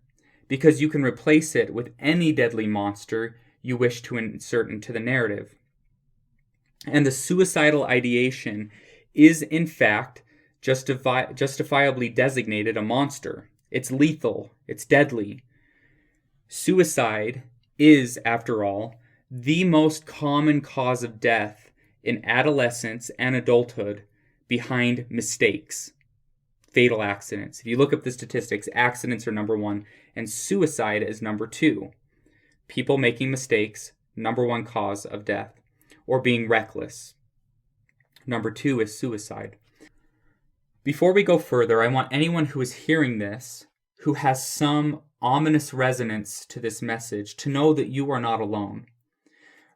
because you can replace it with any deadly monster you wish to insert into the narrative. And the suicidal ideation is, in fact, justifiably designated a monster. It's lethal. It's deadly. Suicide is, after all, the most common cause of death in adolescence and adulthood behind mistakes, fatal accidents. If you look up the statistics, accidents are number one, and suicide is number two. People making mistakes, number one cause of death. or being reckless. Number 2 is suicide. Before we go further, I want anyone who is hearing this, who has some ominous resonance to this message, to know that you are not alone.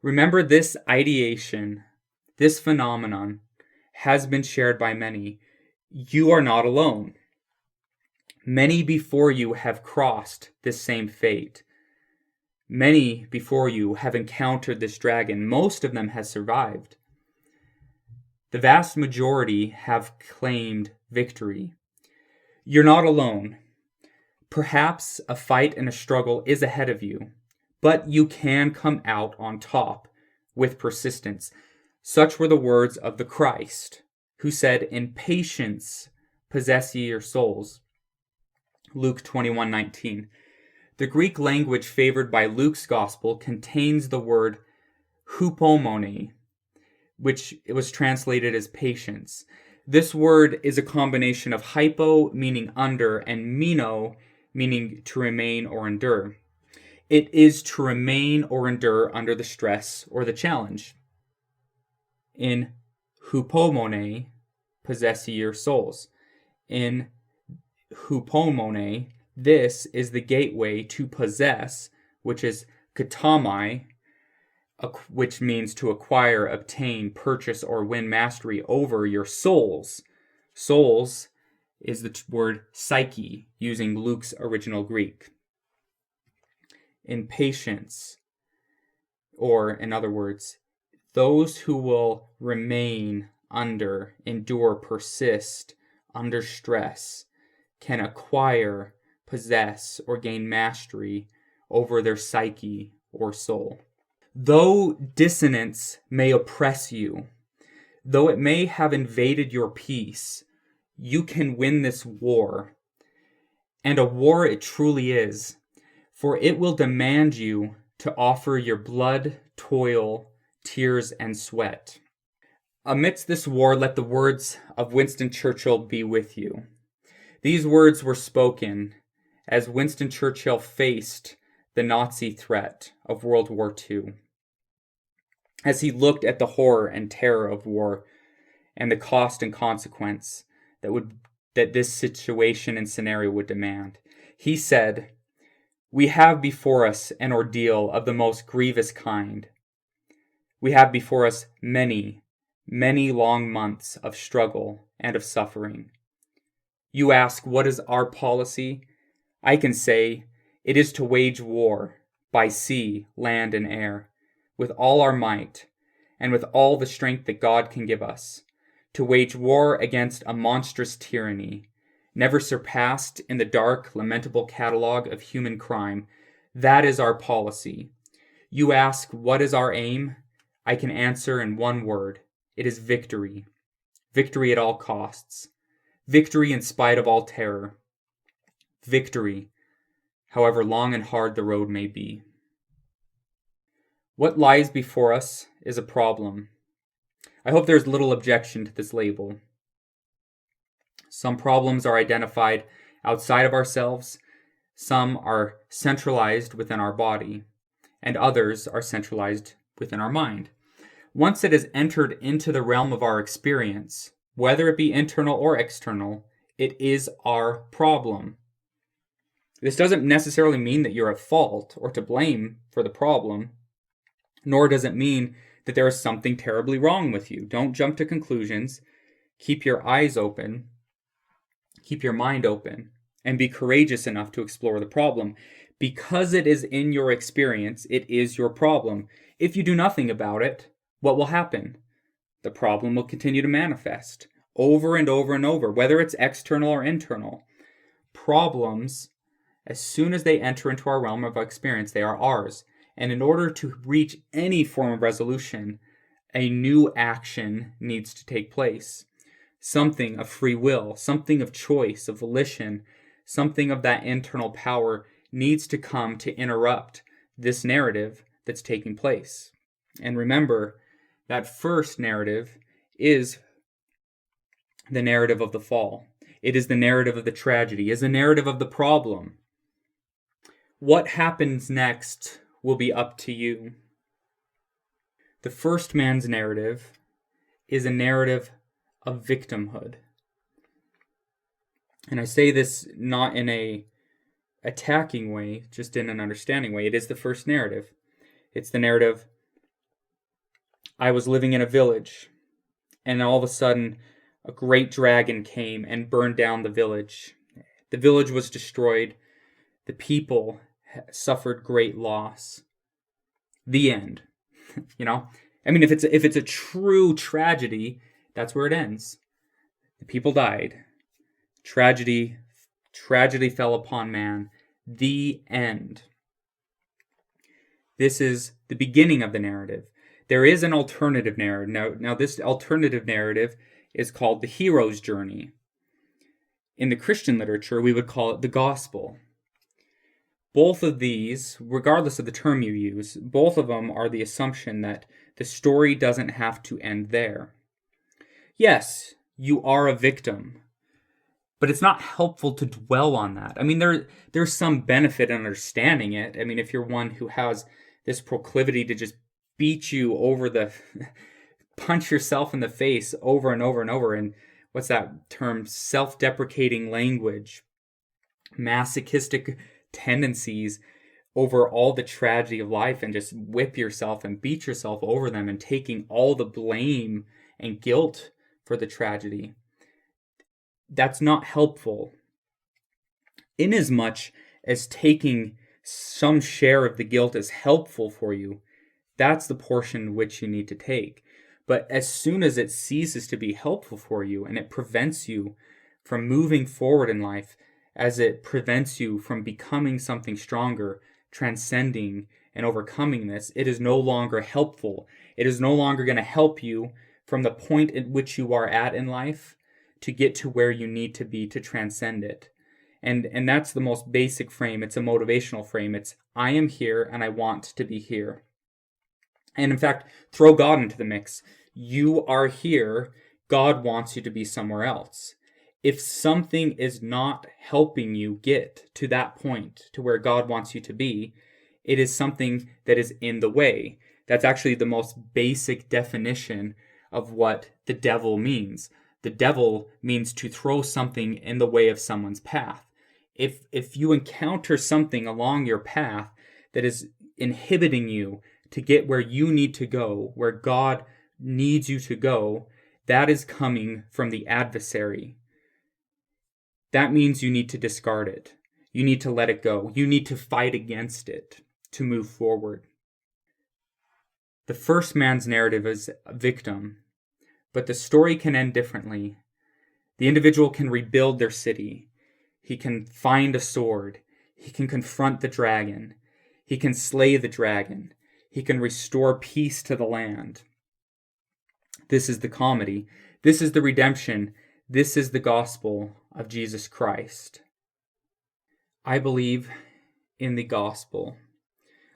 Remember, this ideation, this phenomenon, has been shared by many. You are not alone. Many before you have crossed this same fate. Many before you have encountered this dragon. Most of them have survived. The vast majority have claimed victory. You're not alone. Perhaps a fight and a struggle is ahead of you, but you can come out on top with persistence. Such were the words of the Christ, who said, "In patience possess ye your souls." Luke 21:19. The Greek language favored by Luke's gospel contains the word hupomone, which was translated as patience. This word is a combination of hypo, meaning under, and meno, meaning to remain or endure. It is to remain or endure under the stress or the challenge. In hupomone, possess ye your souls. In hupomone, this is the gateway to possess, which is katamai, which means to acquire, obtain, purchase, or win mastery over your souls. Souls is the word psyche, using Luke's original Greek. In patience, or in other words, those who will remain under, endure, persist under stress can acquire, possess, or gain mastery over their psyche or soul. Though dissonance may oppress you, though it may have invaded your peace, you can win this war. And a war it truly is, for it will demand you to offer your blood, toil, tears, and sweat. Amidst this war, let the words of Winston Churchill be with you. These words were spoken as Winston Churchill faced the Nazi threat of World War II. As he looked at the horror and terror of war and the cost and consequence that this situation and scenario would demand, he said, "We have before us an ordeal of the most grievous kind. We have before us many, many long months of struggle and of suffering. You ask, what is our policy? I can say, it is to wage war by sea, land, and air, with all our might, and with all the strength that God can give us, to wage war against a monstrous tyranny, never surpassed in the dark, lamentable catalogue of human crime. That is our policy. You ask, what is our aim? I can answer in one word. It is victory. Victory at all costs. Victory in spite of all terror. Victory, however long and hard the road may be." What lies before us is a problem. I hope there's little objection to this label. Some problems are identified outside of ourselves, some are centralized within our body, and others are centralized within our mind. Once it has entered into the realm of our experience, whether it be internal or external, it is our problem. This doesn't necessarily mean that you're at fault or to blame for the problem, nor does it mean that there is something terribly wrong with you. Don't jump to conclusions. Keep your eyes open, keep your mind open, and be courageous enough to explore the problem. Because it is in your experience, it is your problem. If you do nothing about it, what will happen? The problem will continue to manifest over and over and over, whether it's external or internal. Problems, as soon as they enter into our realm of experience, they are ours. And in order to reach any form of resolution, a new action needs to take place. Something of free will, something of choice, of volition, something of that internal power needs to come to interrupt this narrative that's taking place. And remember, that first narrative is the narrative of the fall. It is the narrative of the tragedy, is the narrative of the problem. What happens next will be up to you. The first man's narrative is a narrative of victimhood. And I say this not in a attacking way, just in an understanding way. It is the first narrative. It's the narrative, I was living in a village, and all of a sudden, a great dragon came and burned down the village. The village was destroyed. The people suffered great loss. The end. I mean, if it's a true tragedy, that's where it ends. The people died. Tragedy fell upon man. The end. This is the beginning of the narrative. There is an alternative narrative. Now this alternative narrative is called the hero's journey. In the Christian literature, we would call it the gospel. Both of these, regardless of the term you use, both of them are the assumption that the story doesn't have to end there. Yes, you are a victim, but it's not helpful to dwell on that. I mean, there's some benefit in understanding it. I mean, if you're one who has this proclivity to just beat you over the, punch yourself in the face over and over and over, and what's that term? Self-deprecating language, masochistic tendencies over all the tragedy of life, and just whip yourself and beat yourself over them, and taking all the blame and guilt for the tragedy. That's not helpful. Inasmuch as taking some share of the guilt is helpful for you, that's the portion which you need to take. But as soon as it ceases to be helpful for you, and it prevents you from moving forward in life, as it prevents you from becoming something stronger, transcending and overcoming this, it is no longer helpful. It is no longer going to help you from the point at which you are at in life to get to where you need to be to transcend it. And that's the most basic frame. It's a motivational frame. It's, I am here and I want to be here. And in fact, throw God into the mix. You are here. God wants you to be somewhere else. If something is not helping you get to that point, to where God wants you to be, it is something that is in the way. That's actually the most basic definition of what the devil means. The devil means to throw something in the way of someone's path. If you encounter something along your path that is inhibiting you to get where you need to go, where God needs you to go, that is coming from the adversary. That means you need to discard it. You need to let it go. You need to fight against it to move forward. The first man's narrative is a victim, but the story can end differently. The individual can rebuild their city. He can find a sword. He can confront the dragon. He can slay the dragon. He can restore peace to the land. This is the comedy. This is the redemption. This is the gospel of Jesus Christ. I believe in the gospel.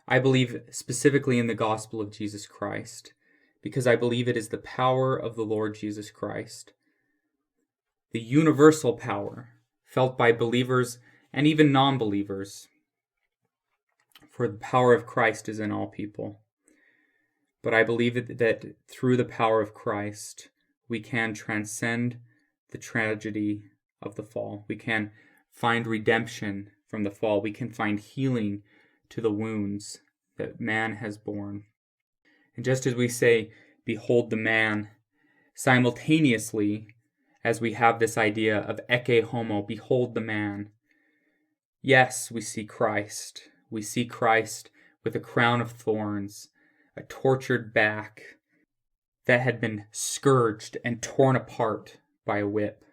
I believe specifically in the gospel of Jesus Christ, because I believe it is the power of the Lord Jesus Christ. The universal power felt by believers and even non-believers. For the power of Christ is in all people. But I believe that through the power of Christ, we can transcend the tragedy of the fall. We can find redemption from the fall. We can find healing to the wounds that man has borne. And just as we say, behold the man, simultaneously, as we have this idea of ecce homo, behold the man, yes, we see Christ. We see Christ with a crown of thorns, a tortured back that had been scourged and torn apart by a whip.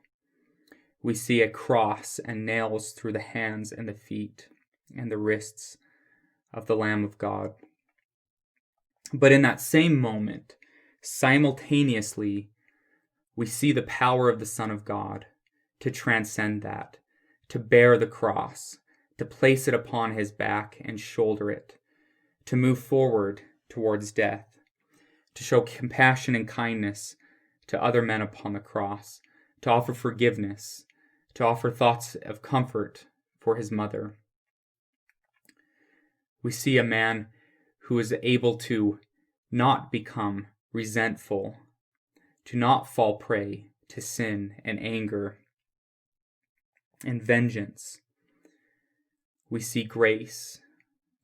We see a cross and nails through the hands and the feet and the wrists of the Lamb of God. But in that same moment, simultaneously, we see the power of the Son of God to transcend that, to bear the cross, to place it upon his back and shoulder it, to move forward towards death, to show compassion and kindness to other men upon the cross, to offer forgiveness, to offer thoughts of comfort for his mother. We see a man who is able to not become resentful, to not fall prey to sin and anger and vengeance. We see grace.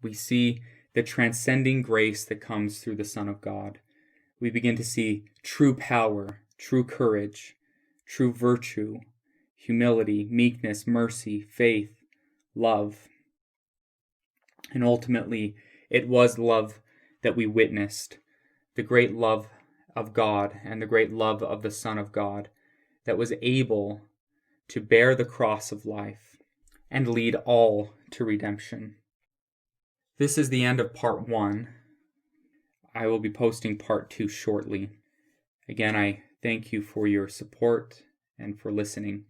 We see the transcending grace that comes through the Son of God. We begin to see true power, true courage, true virtue, humility, meekness, mercy, faith, love. And ultimately, it was love that we witnessed, the great love of God and the great love of the Son of God that was able to bear the cross of life and lead all to redemption. This is the end of part 1. I will be posting part 2 shortly. Again, I thank you for your support and for listening.